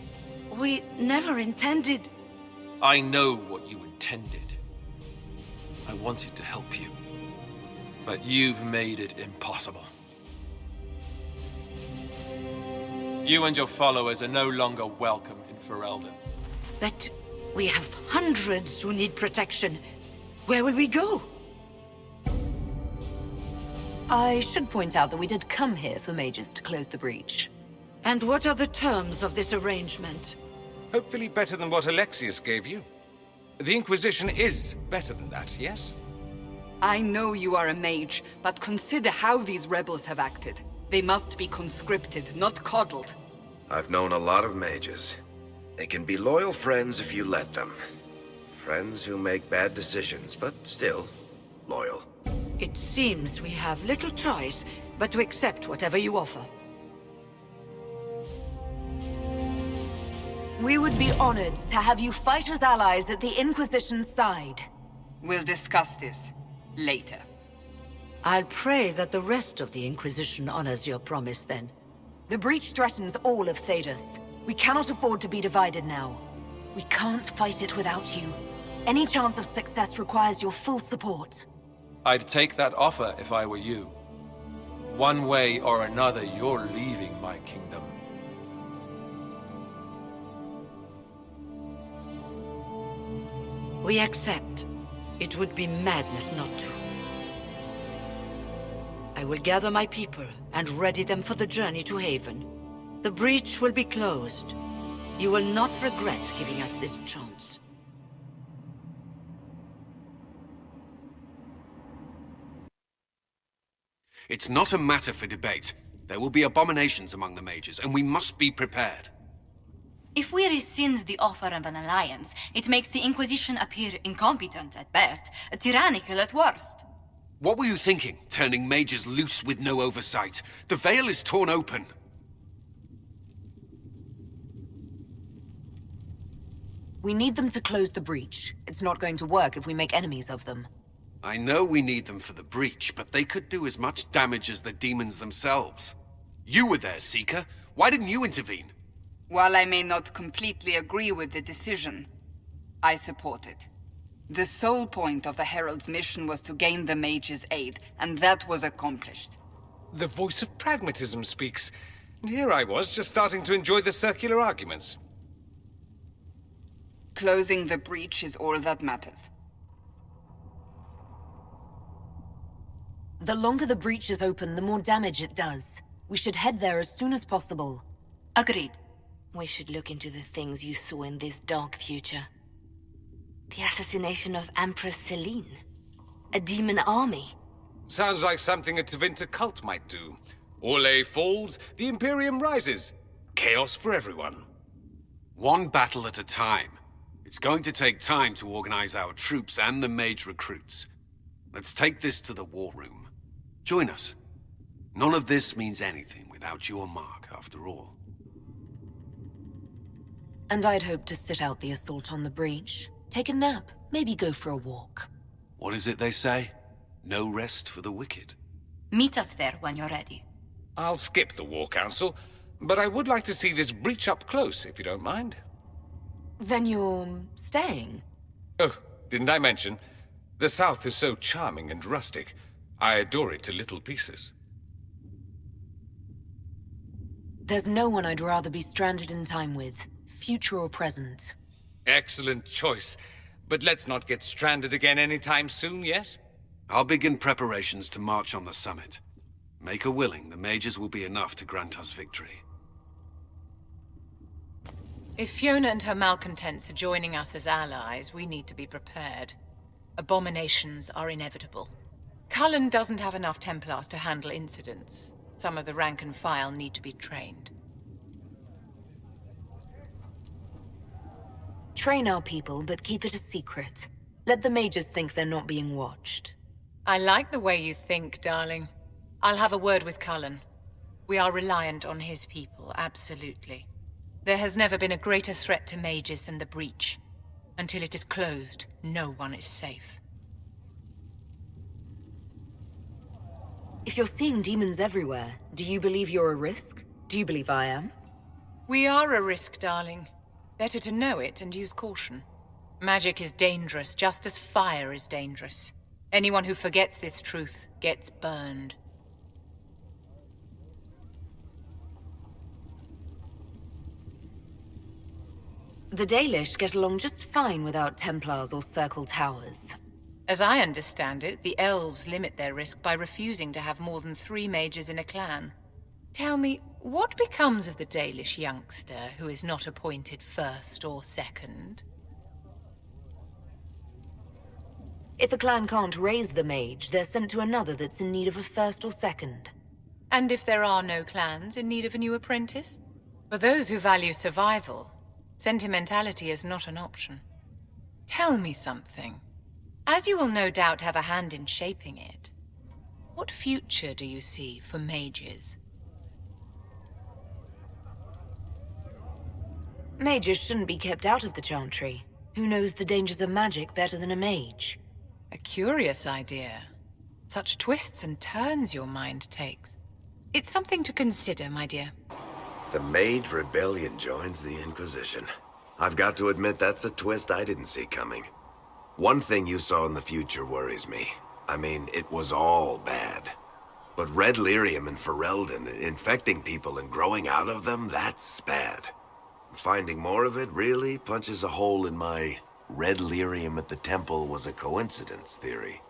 we never intended... I know what you intended. I wanted to help you. But you've made it impossible. You and your followers are no longer welcome in Ferelden. But we have hundreds who need protection. Where will we go? I should point out that we did come here for mages to close the breach. And what are the terms of this arrangement? Hopefully better than what Alexius gave you. The Inquisition is better than that, yes? I know you are a mage, but consider how these rebels have acted. They must be conscripted, not coddled. I've known a lot of mages. They can be loyal friends if you let them. Friends who make bad decisions, but still loyal. It seems we have little choice but to accept whatever you offer. We would be honored to have you fight as allies at the Inquisition's side. We'll discuss this later. I'll pray that the rest of the Inquisition honors your promise then. The breach threatens all of Thedas. We cannot afford to be divided now. We can't fight it without you. Any chance of success requires your full support. I'd take that offer if I were you. One way or another, you're leaving my kingdom. We accept. It would be madness not to. I will gather my people and ready them for the journey to Haven. The breach will be closed. You will not regret giving us this chance. It's not a matter for debate. There will be abominations among the mages, and we must be prepared. If we rescind the offer of an alliance, it makes the Inquisition appear incompetent at best, tyrannical at worst. What were you thinking, turning mages loose with no oversight? The veil is torn open. We need them to close the breach. It's not going to work if we make enemies of them. I know we need them for the breach, but they could do as much damage as the demons themselves. You were there, Seeker. Why didn't you intervene? While I may not completely agree with the decision, I support it. The sole point of the Herald's mission was to gain the mage's aid, and that was accomplished. The voice of pragmatism speaks. And here I was, just starting to enjoy the circular arguments. Closing the breach is all that matters. The longer the breach is open, the more damage it does. We should head there as soon as possible. Agreed. We should look into the things you saw in this dark future. The assassination of Empress Celine. A demon army. Sounds like something a Tevinter cult might do. Orlais falls, the Imperium rises. Chaos for everyone. One battle at a time. It's going to take time to organize our troops and the mage recruits. Let's take this to the war room. Join us. None of this means anything without your mark, after all. And I'd hoped to sit out the assault on the breach. Take a nap, maybe go for a walk. What is it they say? No rest for the wicked. Meet us there when you're ready. I'll skip the War Council, but I would like to see this breach up close, if you don't mind. Then you're staying? Oh, didn't I mention? The South is so charming and rustic. I adore it to little pieces. There's no one I'd rather be stranded in time with, future or present. Excellent choice. But let's not get stranded again anytime soon, yes? I'll begin preparations to march on the summit. Make a willing, the mages will be enough to grant us victory. If Fiona and her malcontents are joining us as allies, we need to be prepared. Abominations are inevitable. Cullen doesn't have enough Templars to handle incidents. Some of the rank and file need to be trained. Train our people, but keep it a secret. Let the mages think they're not being watched. I like the way you think, darling. I'll have a word with Cullen. We are reliant on his people, absolutely. There has never been a greater threat to mages than the breach. Until it is closed, no one is safe. If you're seeing demons everywhere, do you believe you're a risk? Do you believe I am? We are a risk, darling. Better to know it and use caution. Magic is dangerous, just as fire is dangerous. Anyone who forgets this truth gets burned. The Dalish get along just fine without Templars or Circle Towers. As I understand it, the elves limit their risk by refusing to have more than 3 mages in a clan. Tell me, what becomes of the Dalish youngster who is not appointed first or second? If a clan can't raise the mage, they're sent to another that's in need of a first or second. And if there are no clans in need of a new apprentice? For those who value survival, sentimentality is not an option. Tell me something. As you will no doubt have a hand in shaping it, what future do you see for mages? Mages shouldn't be kept out of the Chantry. Who knows the dangers of magic better than a mage? A curious idea. Such twists and turns your mind takes. It's something to consider, my dear. The Mage Rebellion joins the Inquisition. I've got to admit that's a twist I didn't see coming. One thing you saw in the future worries me. I mean, it was all bad. But Red Lyrium and Ferelden, infecting people and growing out of them, that's bad. Finding more of it really punches a hole in my Red Lyrium at the temple was a coincidence theory.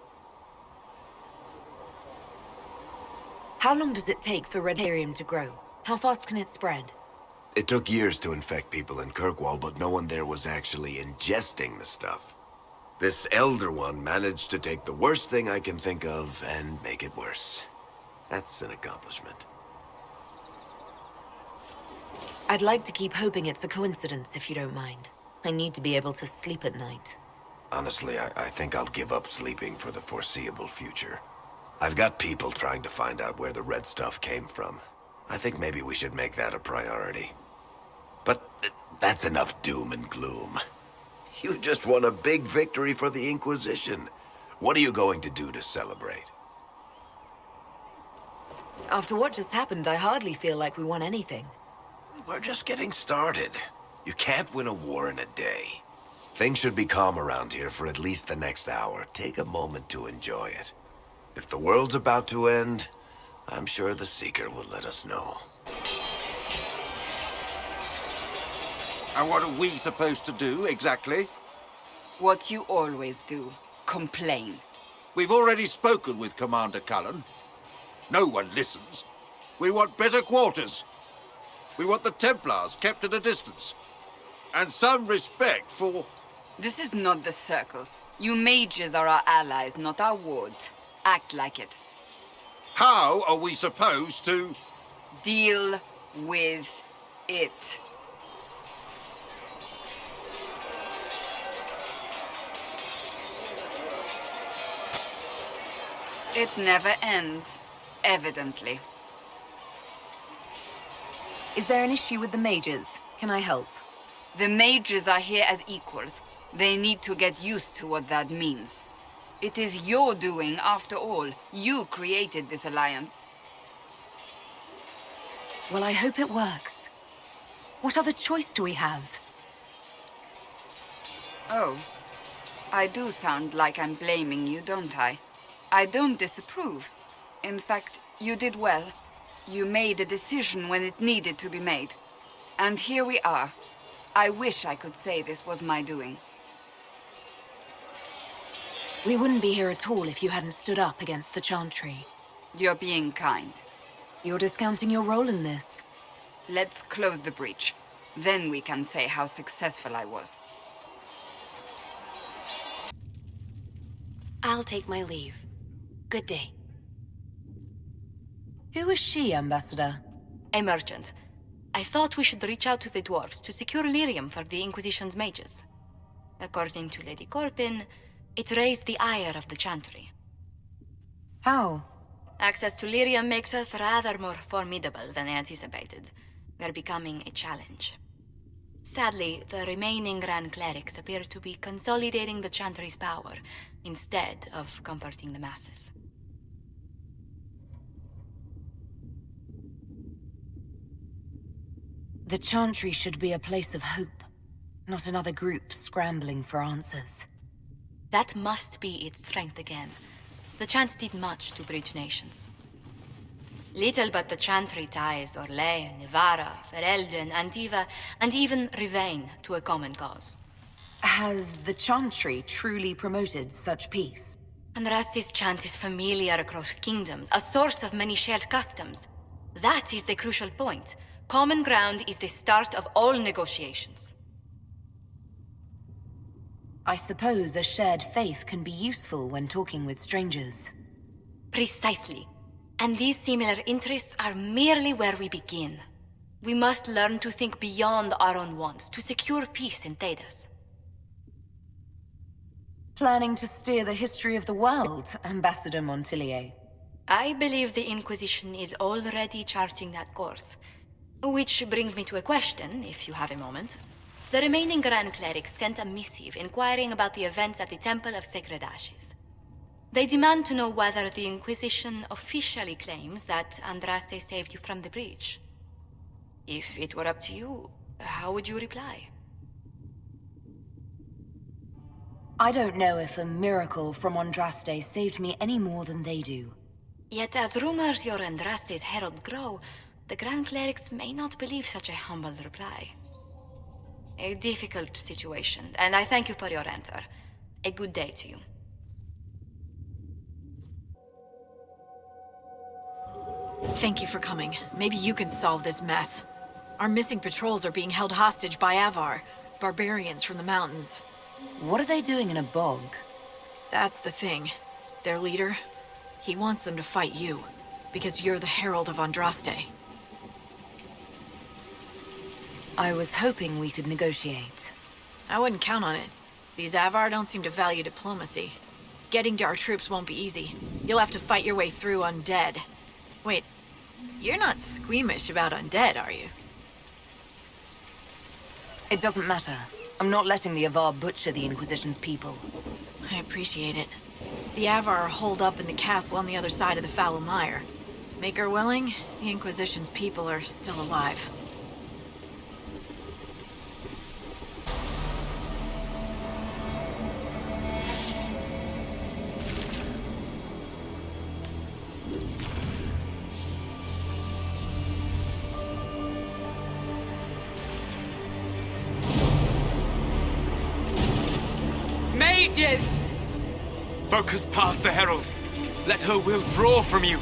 How long does it take for Red Lyrium to grow? How fast can it spread? It took years to infect people in Kirkwall, but no one there was actually ingesting the stuff. This Elder One managed to take the worst thing I can think of and make it worse. That's an accomplishment. I'd like to keep hoping it's a coincidence, if you don't mind. I need to be able to sleep at night. Honestly, I think I'll give up sleeping for the foreseeable future. I've got people trying to find out where the red stuff came from. I think maybe we should make that a priority. But that's enough doom and gloom. You just won a big victory for the Inquisition. What are you going to do to celebrate? After what just happened, I hardly feel like we won anything. We're just getting started. You can't win a war in a day. Things should be calm around here for at least the next hour. Take a moment to enjoy it. If the world's about to end, I'm sure the Seeker will let us know. And what are we supposed to do, exactly? What you always do. Complain. We've already spoken with Commander Cullen. No one listens. We want better quarters. We want the Templars kept at a distance. And some respect for... This is not the Circle. You mages are our allies, not our wards. Act like it. How are we supposed to... Deal with it. It never ends, evidently. Is there an issue with the mages? Can I help? The mages are here as equals. They need to get used to what that means. It is your doing, after all. You created this alliance. Well, I hope it works. What other choice do we have? Oh. I do sound like I'm blaming you, don't I? I don't disapprove. In fact, you did well. You made a decision when it needed to be made. And here we are. I wish I could say this was my doing. We wouldn't be here at all if you hadn't stood up against the Chantry. You're being kind. You're discounting your role in this. Let's close the breach. Then we can say how successful I was. I'll take my leave. Good day. Who is she, Ambassador? A merchant. I thought we should reach out to the dwarves to secure lyrium for the Inquisition's mages. According to Lady Corpin, it raised the ire of the Chantry. How? Access to lyrium makes us rather more formidable than anticipated. We're becoming a challenge. Sadly, the remaining Grand Clerics appear to be consolidating the Chantry's power, instead of comforting the masses. The Chantry should be a place of hope, not another group scrambling for answers. That must be its strength again. The Chant did much to bridge nations. Little but the Chantry ties Orlais, Nevarra, Ferelden, Antiva, and even Rivain to a common cause. Has the Chantry truly promoted such peace? Andraste's chant is familiar across kingdoms, a source of many shared customs. That is the crucial point. Common ground is the start of all negotiations. I suppose a shared faith can be useful when talking with strangers. Precisely. And these similar interests are merely where we begin. We must learn to think beyond our own wants to secure peace in Thedas. Planning to steer the history of the world, Ambassador Montillier? I believe the Inquisition is already charting that course. Which brings me to a question, if you have a moment. The remaining Grand Clerics sent a missive inquiring about the events at the Temple of Sacred Ashes. They demand to know whether the Inquisition officially claims that Andraste saved you from the breach. If it were up to you, how would you reply? I don't know if a miracle from Andraste saved me any more than they do. Yet as rumors your Andraste's herald grow, the Grand Clerics may not believe such a humble reply. A difficult situation, and I thank you for your answer. A good day to you. Thank you for coming. Maybe you can solve this mess. Our missing patrols are being held hostage by Avar, barbarians from the mountains. What are they doing in a bog? That's the thing. Their leader, he wants them to fight you, because you're the Herald of Andraste. I was hoping we could negotiate. I wouldn't count on it. These Avar don't seem to value diplomacy. Getting to our troops won't be easy. You'll have to fight your way through undead. Wait, you're not squeamish about undead, are you? It doesn't matter. I'm not letting the Avar butcher the Inquisition's people. I appreciate it. The Avar are holed up in the castle on the other side of the Fallow Mire. Make her willing, the Inquisition's people are still alive. Mages! Focus past the Herald. Let her will draw from you.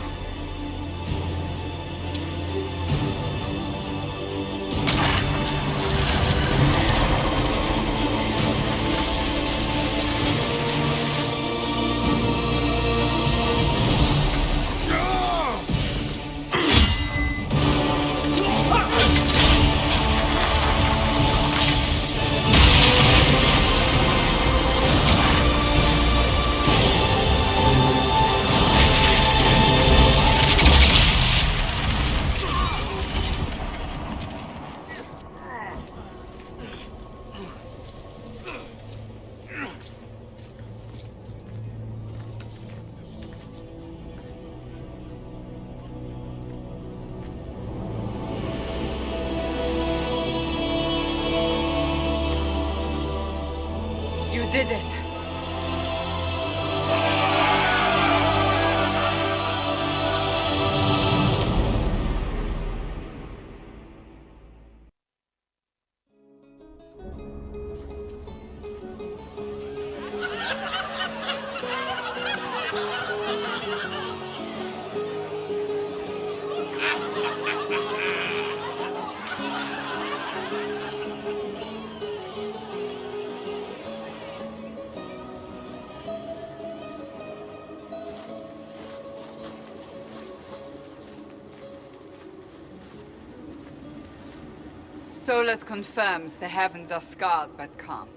Solus confirms the heavens are scarred but calm.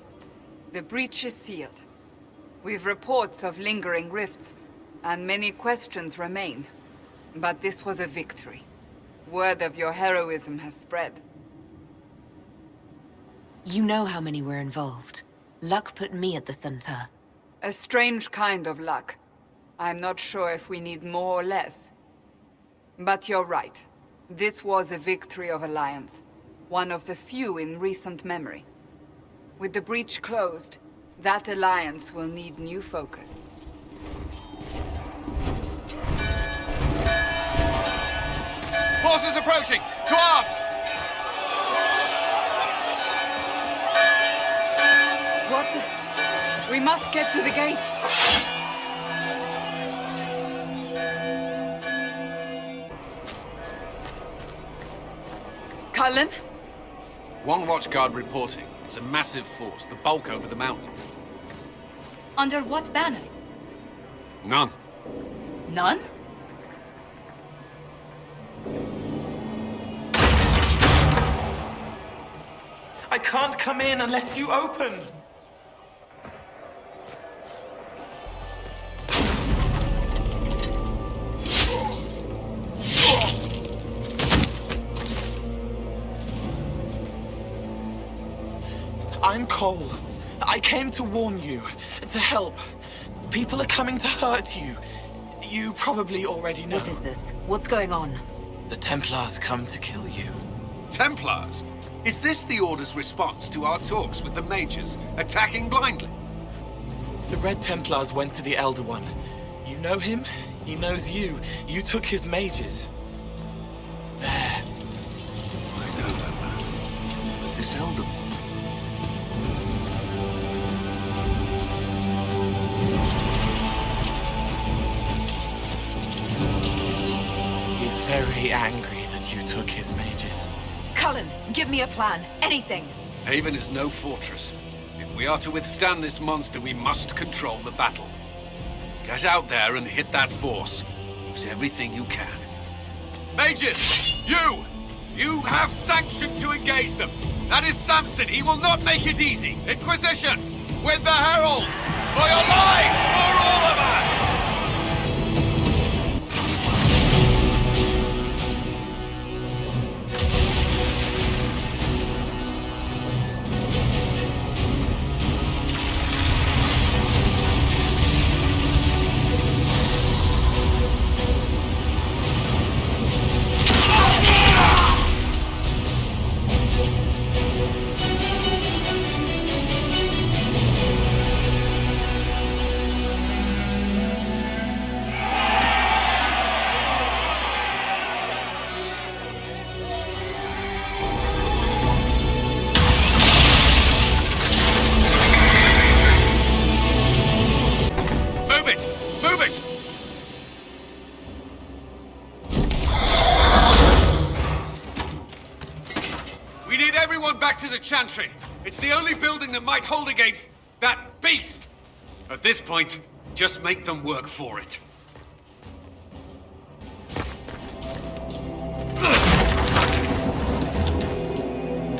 The breach is sealed. We've reports of lingering rifts, and many questions remain. But this was a victory. Word of your heroism has spread. You know how many were involved. Luck put me at the center. A strange kind of luck. I'm not sure if we need more or less. But you're right. This was a victory of Alliance. One of the few in recent memory. With the breach closed, that alliance will need new focus. Forces approaching! To arms! What the... We must get to the gates! Cullen? One watchguard reporting. It's a massive force, the bulk over the mountain. Under what banner? None. None? I can't come in unless you open. I'm Cole. I came to warn you, to help. People are coming to hurt you. You probably already know. What is this? What's going on? The Templars come to kill you. Templars? Is this the Order's response to our talks with the mages, attacking blindly? The Red Templars went to the Elder One. You know him? He knows you. You took his mages. There. I know that man. But this Elder One... He's very angry that you took his mages. Cullen, give me a plan. Anything. Haven is no fortress. If we are to withstand this monster, we must control the battle. Get out there and hit that force. Use everything you can. Mages! You! You have sanction to engage them! That is Samson! He will not make it easy! Inquisition! With the Herald! For your lives! For all of us! Chantry. It's the only building that might hold against that beast. At this point, just make them work for it.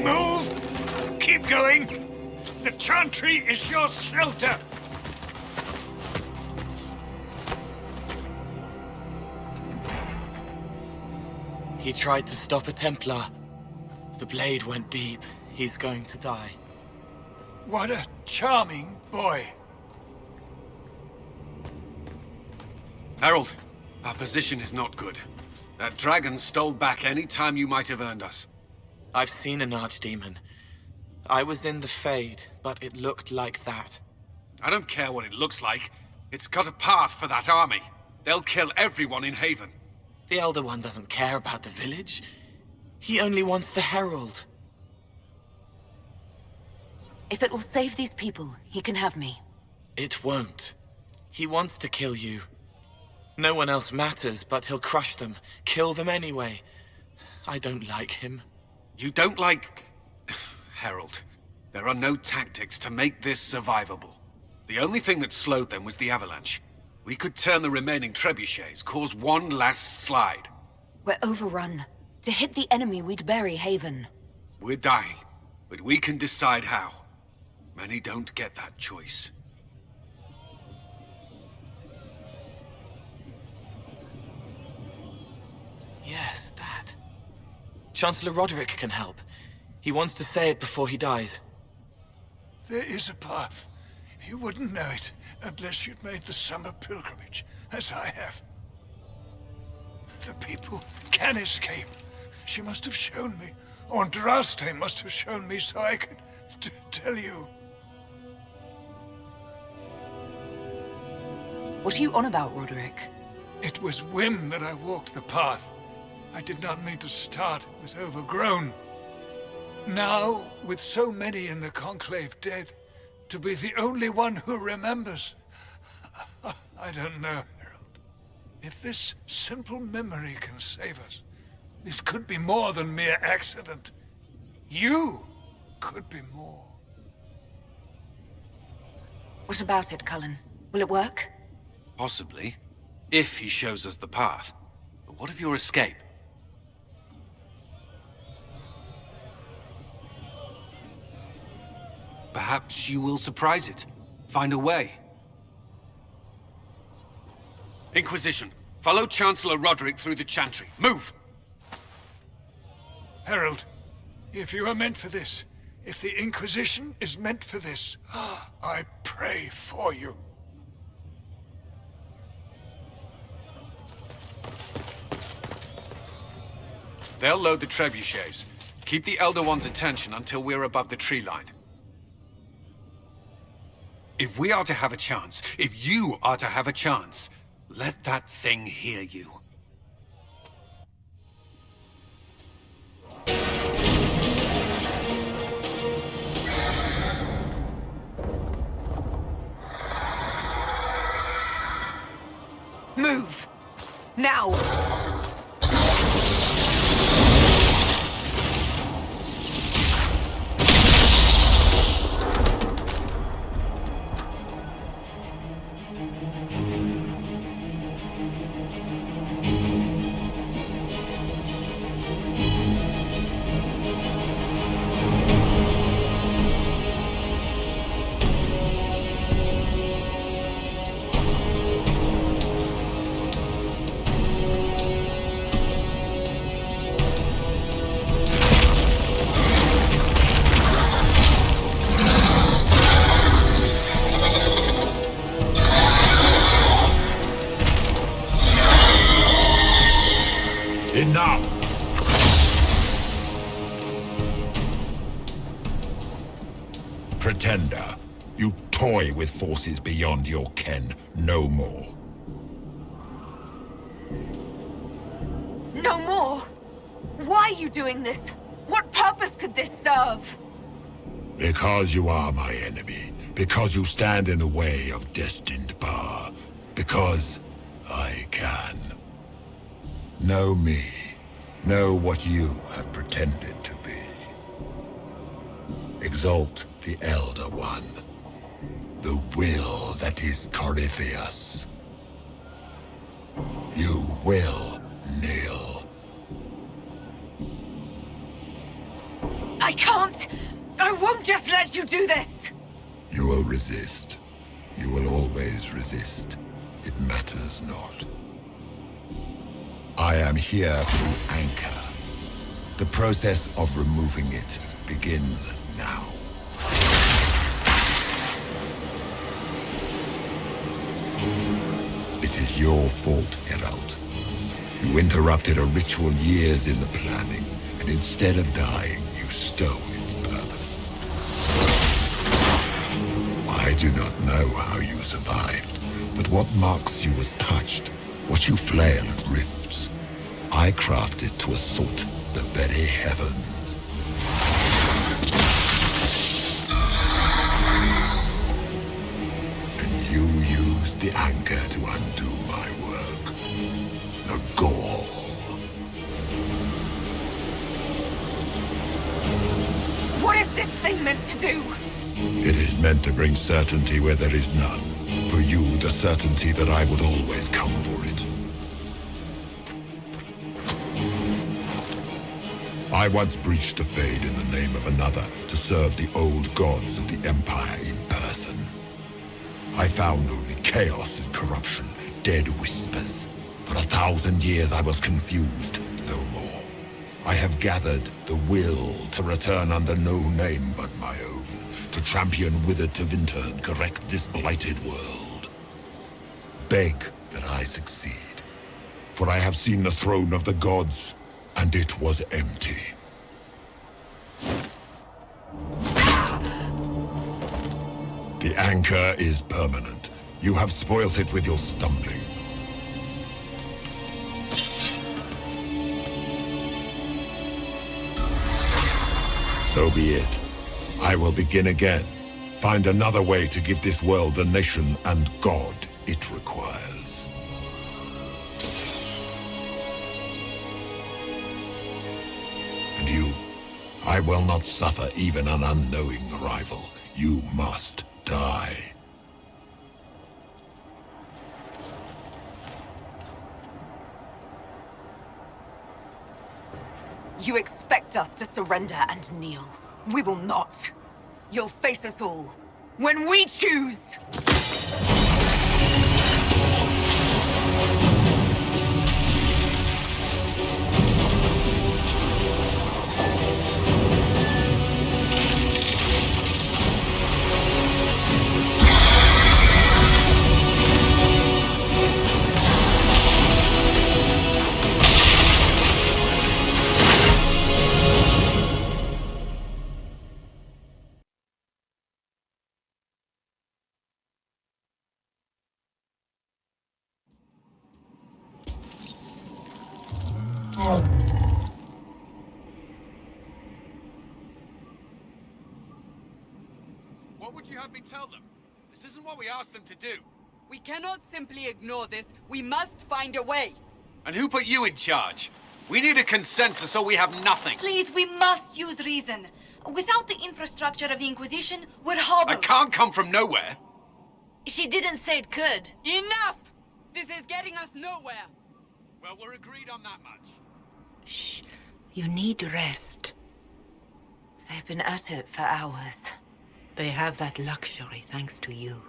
Move! Keep going! The Chantry is your shelter! He tried to stop a Templar. The blade went deep. He's going to die. What a charming boy. Harold, our position is not good. That dragon stole back any time you might have earned us. I've seen an archdemon. I was in the Fade, but it looked like that. I don't care what it looks like. It's got a path for that army. They'll kill everyone in Haven. The Elder One doesn't care about the village. He only wants the Herald. If it will save these people, he can have me. It won't. He wants to kill you. No one else matters, but he'll crush them, kill them anyway. I don't like him. You don't like... Herald, there are no tactics to make this survivable. The only thing that slowed them was the avalanche. We could turn the remaining trebuchets, cause one last slide. We're overrun. To hit the enemy, we'd bury Haven. We're dying, but we can decide how. Many don't get that choice. Yes, that. Chancellor Roderick can help. He wants to say it before he dies. There is a path. You wouldn't know it unless you'd made the summer pilgrimage, as I have. The people can escape. She must have shown me. Or Andraste must have shown me so I could tell you. What are you on about, Roderick? It was whim that I walked the path. I did not mean to start. It was overgrown. Now, with so many in the Conclave dead, to be the only one who remembers... I don't know, Herald. If this simple memory can save us, this could be more than mere accident. You could be more. What about it, Cullen? Will it work? Possibly, if he shows us the path. But what of your escape? Perhaps you will surprise it. Find a way. Inquisition, follow Chancellor Roderick through the Chantry. Move! Herald, if you are meant for this, if the Inquisition is meant for this, I pray for you. They'll load the trebuchets. Keep the Elder One's attention until we're above the tree line. If we are to have a chance, if you are to have a chance, let that thing hear you. Move! Now! Enough! Pretender, you toy with forces beyond your ken. No more. No more? Why are you doing this? What purpose could this serve? Because you are my enemy. Because you stand in the way of destined power. Because I can. Know me. Know what you have pretended to be. Exalt the Elder One. The will that is Corypheus. You will kneel. I can't! I won't just let you do this! You will resist. You will always resist. It matters not. I am here to anchor. The process of removing it begins now. It is your fault, Herald. You interrupted a ritual years in the planning, and instead of dying, you stole its purpose. I do not know how you survived, but what marks you as touched, what you flail at rifts, I crafted to assault the very heavens. And you used the anchor to undo my work. The gall. What is this thing meant to do? It is meant to bring certainty where there is none. For you, the certainty that I would always come for it. I once breached the Fade in the name of another to serve the old gods of the Empire in person. I found only chaos and corruption, dead whispers. For 1,000 years I was confused, no more. I have gathered the will to return under no name but my own, to champion withered Tevinter and correct this blighted world. Beg that I succeed, for I have seen the throne of the gods, and it was empty. The anchor is permanent. You have spoilt it with your stumbling. So be it. I will begin again. Find another way to give this world the nation and God it requires. And you, I will not suffer even an unknowing rival. You must die. You expect us to surrender and kneel. We will not. You'll face us all. When we choose! What would you have me tell them? This isn't what we asked them to do. We cannot simply ignore this. We must find a way. And who put you in charge? We need a consensus or we have nothing. Please, we must use reason. Without the infrastructure of the Inquisition, we're hobbled. I can't come from nowhere. She didn't say it could. Enough! This is getting us nowhere. Well, we're agreed on that much. Shh. You need rest. They've been at it for hours. They have that luxury thanks to you.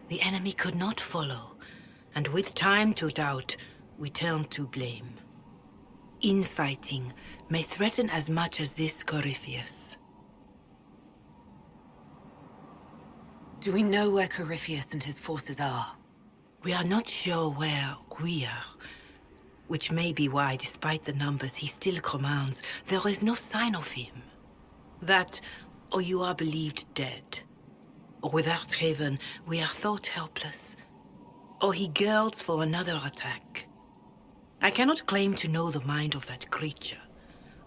The enemy could not follow, and with time to doubt, we turn to blame. Infighting may threaten as much as this Corypheus. Do we know where Corypheus and his forces are? We are not sure where we are, which may be why, despite the numbers he still commands, there is no sign of him. That, or you are believed dead. Or without Haven, we are thought helpless. Or he girds for another attack. I cannot claim to know the mind of that creature,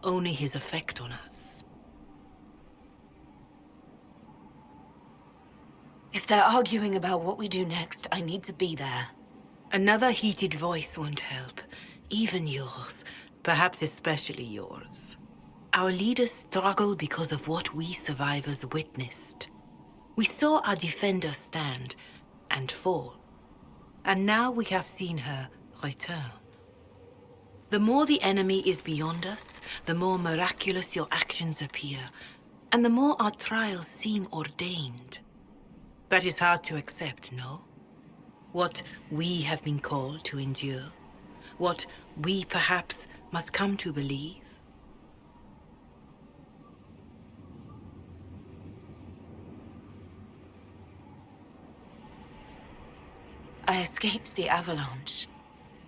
only his effect on us. If they're arguing about what we do next, I need to be there. Another heated voice won't help. Even yours. Perhaps especially yours. Our leaders struggle because of what we survivors witnessed. We saw our defender stand and fall. And now we have seen her return. The more the enemy is beyond us, the more miraculous your actions appear, and the more our trials seem ordained. That is hard to accept, no? What we have been called to endure, what we perhaps must come to believe. I escaped the avalanche.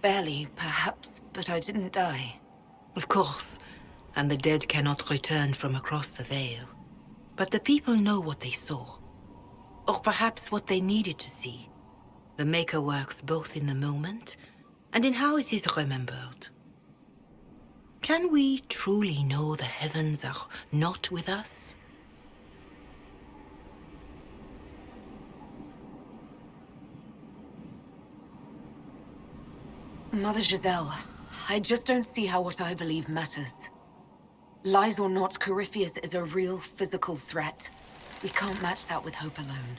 Barely, perhaps, but I didn't die. Of course, and the dead cannot return from across the veil. But the people know what they saw. Or perhaps what they needed to see. The Maker works both in the moment and in how it is remembered. Can we truly know the heavens are not with us? Mother Giselle, I just don't see how what I believe matters. Lies or not, Corypheus is a real physical threat. We can't match that with hope alone.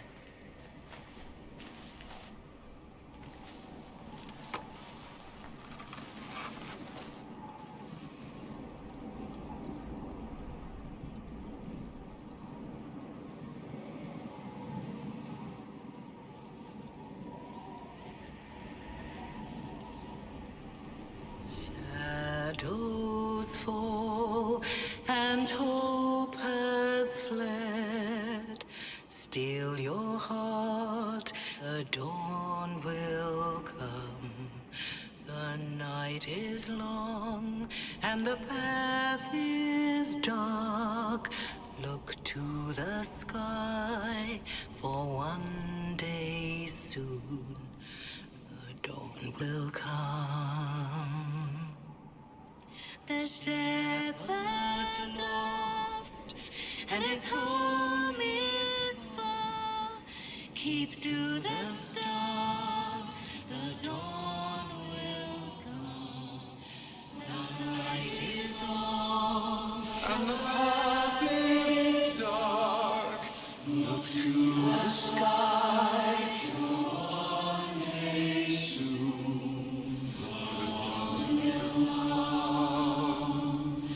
night is long and the path is dark. Look to the sky, for one day soon the dawn will come. The shepherd's lost, and his home is far. Keep to the stars, the dawn will come. The night is long, And the path is dark. Look to the sky, for one day soon the dawn will come.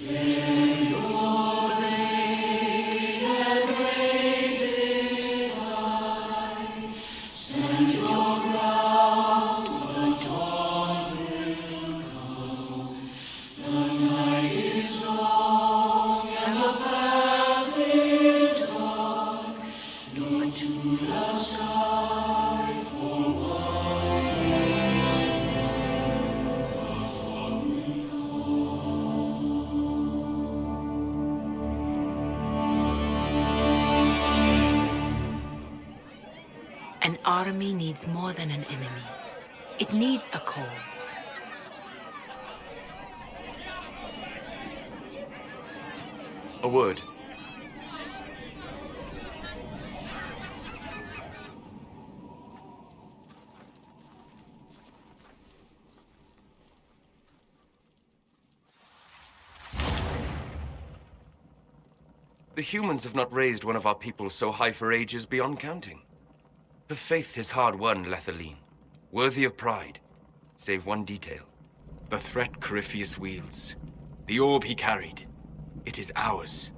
There your blade and raise it high. Stand your ground, the dawn will come. The night is long and the path is dark. Look to the sky, for one day An army needs more than an enemy. It needs a cause. A word. The humans have not raised one of our people so high for ages beyond counting. Her faith is hard won, Lethaline, worthy of pride, save one detail. The threat Corypheus wields. The orb he carried. It is ours.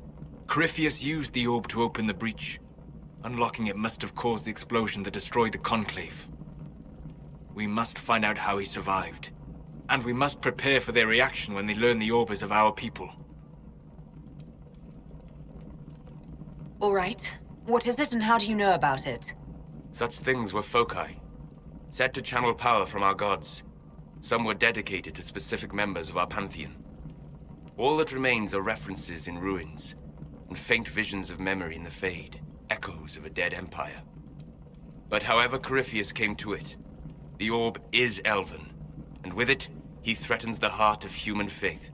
Corypheus used the orb to open the breach. Unlocking it must have caused the explosion that destroyed the Conclave. We must find out how he survived. And we must prepare for their reaction when they learn the orb is of our people. All right. What is it and how do you know about it? Such things were foci, said to channel power from our gods. Some were dedicated to specific members of our pantheon. All that remains are references in ruins, and faint visions of memory in the Fade, echoes of a dead empire. But however Corypheus came to it, the orb is elven, and with it, he threatens the heart of human faith.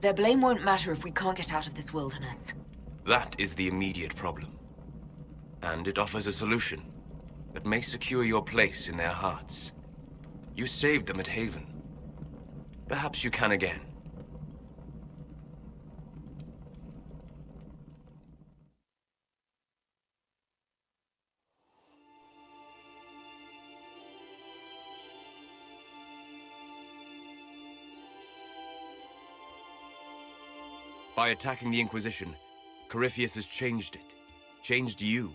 Their blame won't matter if we can't get out of this wilderness. That is the immediate problem. And it offers a solution that may secure your place in their hearts. You saved them at Haven. Perhaps you can again. By attacking the Inquisition, Corypheus has changed it. Changed you.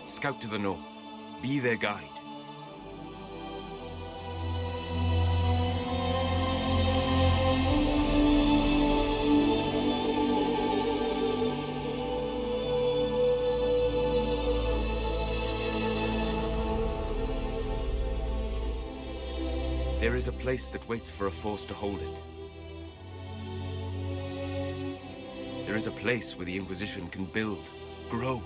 Scout to the north. Be their guide. There is a place that waits for a force to hold it. There is a place where the Inquisition can build, grow.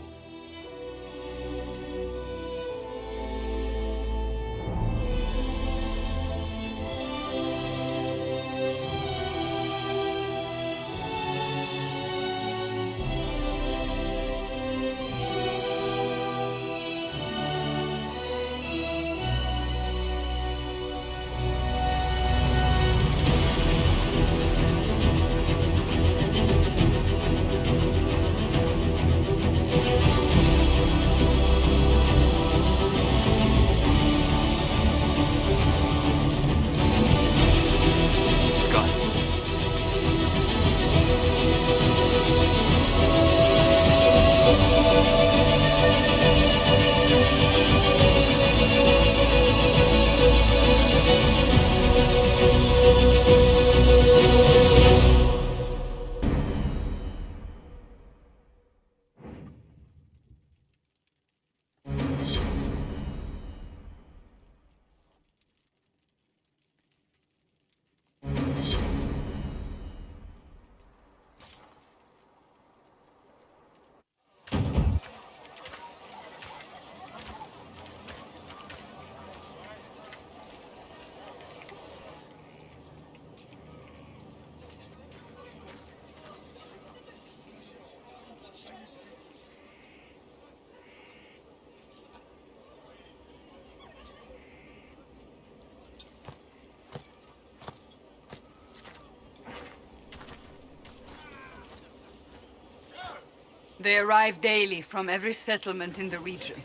They arrive daily from every settlement in the region.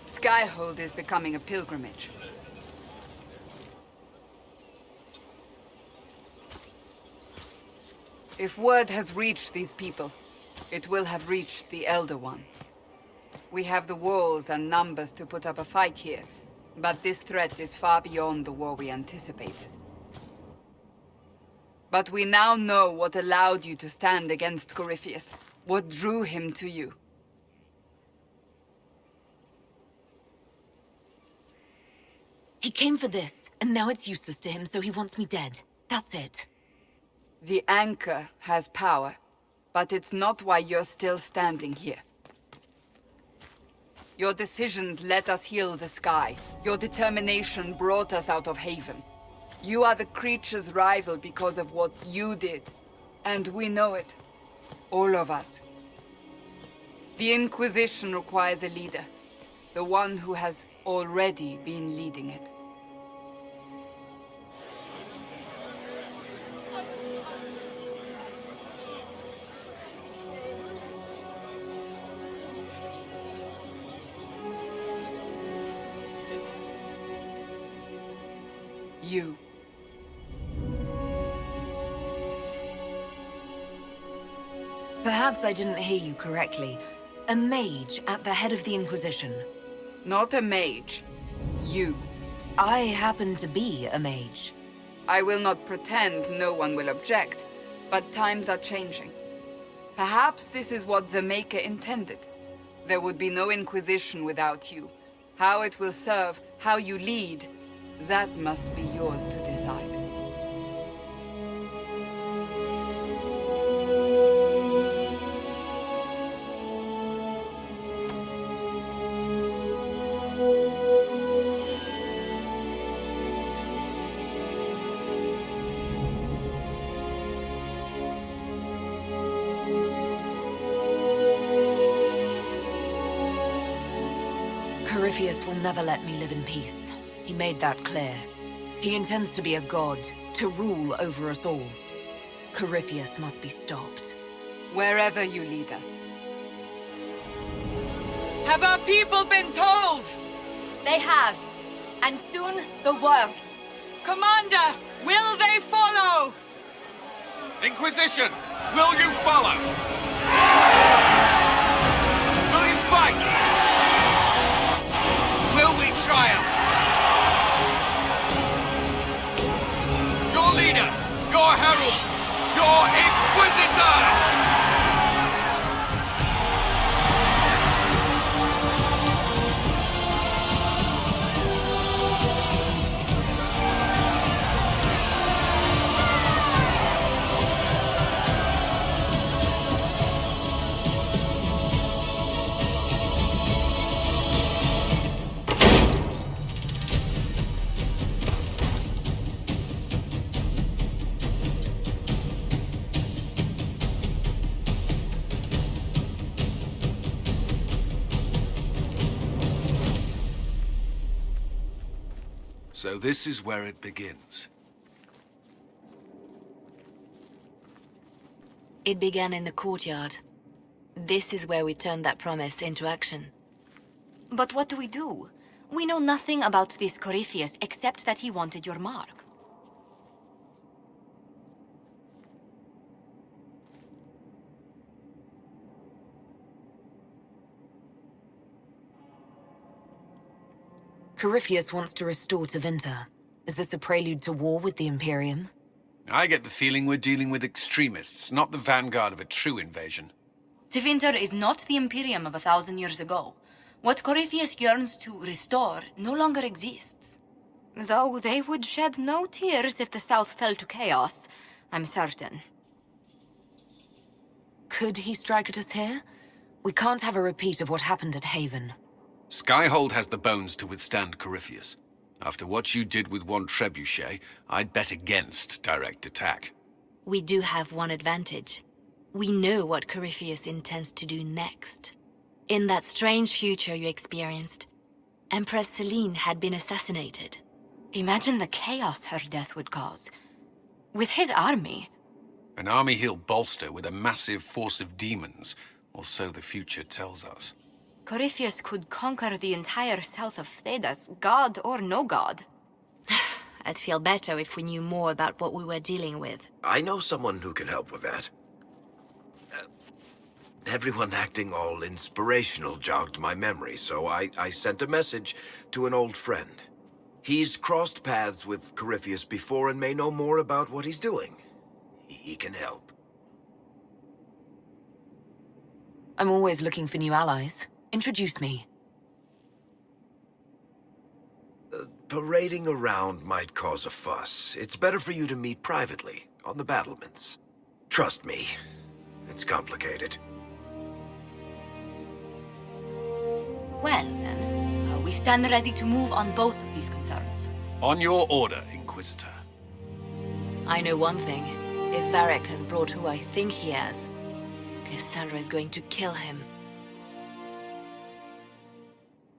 Skyhold is becoming a pilgrimage. If word has reached these people, it will have reached the Elder One. We have the walls and numbers to put up a fight here, but this threat is far beyond the war we anticipated. But we now know what allowed you to stand against Corypheus, what drew him to you. He came for this, and now it's useless to him, so he wants me dead. That's it. The Anchor has power, but it's not why you're still standing here. Your decisions let us heal the sky. Your determination brought us out of Haven. You are the creature's rival because of what you did. And we know it. All of us. The Inquisition requires a leader. The one who has already been leading it. You. Perhaps I didn't hear you correctly. A mage at the head of the Inquisition. Not a mage. You. I happen to be a mage. I will not pretend no one will object, but times are changing. Perhaps this is what the Maker intended. There would be no Inquisition without you. How it will serve, how you lead, that must be yours to decide. Corypheus will never let me live in peace. He made that clear. He intends to be a god, to rule over us all. Corypheus must be stopped. Wherever you lead us. Have our people been told? They have. And soon, the world. Commander, will they follow? Inquisition, will you follow? Will you fight? Will we triumph? Your leader, your herald, your Inquisitor! So this is where it begins. It began in the courtyard. This is where we turned that promise into action. But what do we do? We know nothing about this Corypheus except that he wanted your mark. Corypheus wants to restore Tevinter. Is this a prelude to war with the Imperium? I get the feeling we're dealing with extremists, not the vanguard of a true invasion. Tevinter is not the Imperium of 1,000 years ago. What Corypheus yearns to restore no longer exists. Though they would shed no tears if the South fell to chaos, I'm certain. Could he strike at us here? We can't have a repeat of what happened at Haven. Skyhold has the bones to withstand Corypheus. After what you did with one trebuchet, I'd bet against direct attack. We do have one advantage. We know what Corypheus intends to do next. In that strange future you experienced, Empress Celine had been assassinated. Imagine the chaos her death would cause. With his army. An army he'll bolster with a massive force of demons. Or so the future tells us. Corypheus could conquer the entire south of Thedas, god or no god. I'd feel better if we knew more about what we were dealing with. I know someone who can help with that. Everyone acting all inspirational jogged my memory, so I sent a message to an old friend. He's crossed paths with Corypheus before and may know more about what he's doing. He can help. I'm always looking for new allies. Introduce me. Parading around might cause a fuss. It's better for you to meet privately, on the battlements. Trust me, it's complicated. Well, then, we stand ready to move on both of these concerns. On your order, Inquisitor. I know one thing. If Varric has brought who I think he has, Cassandra is going to kill him.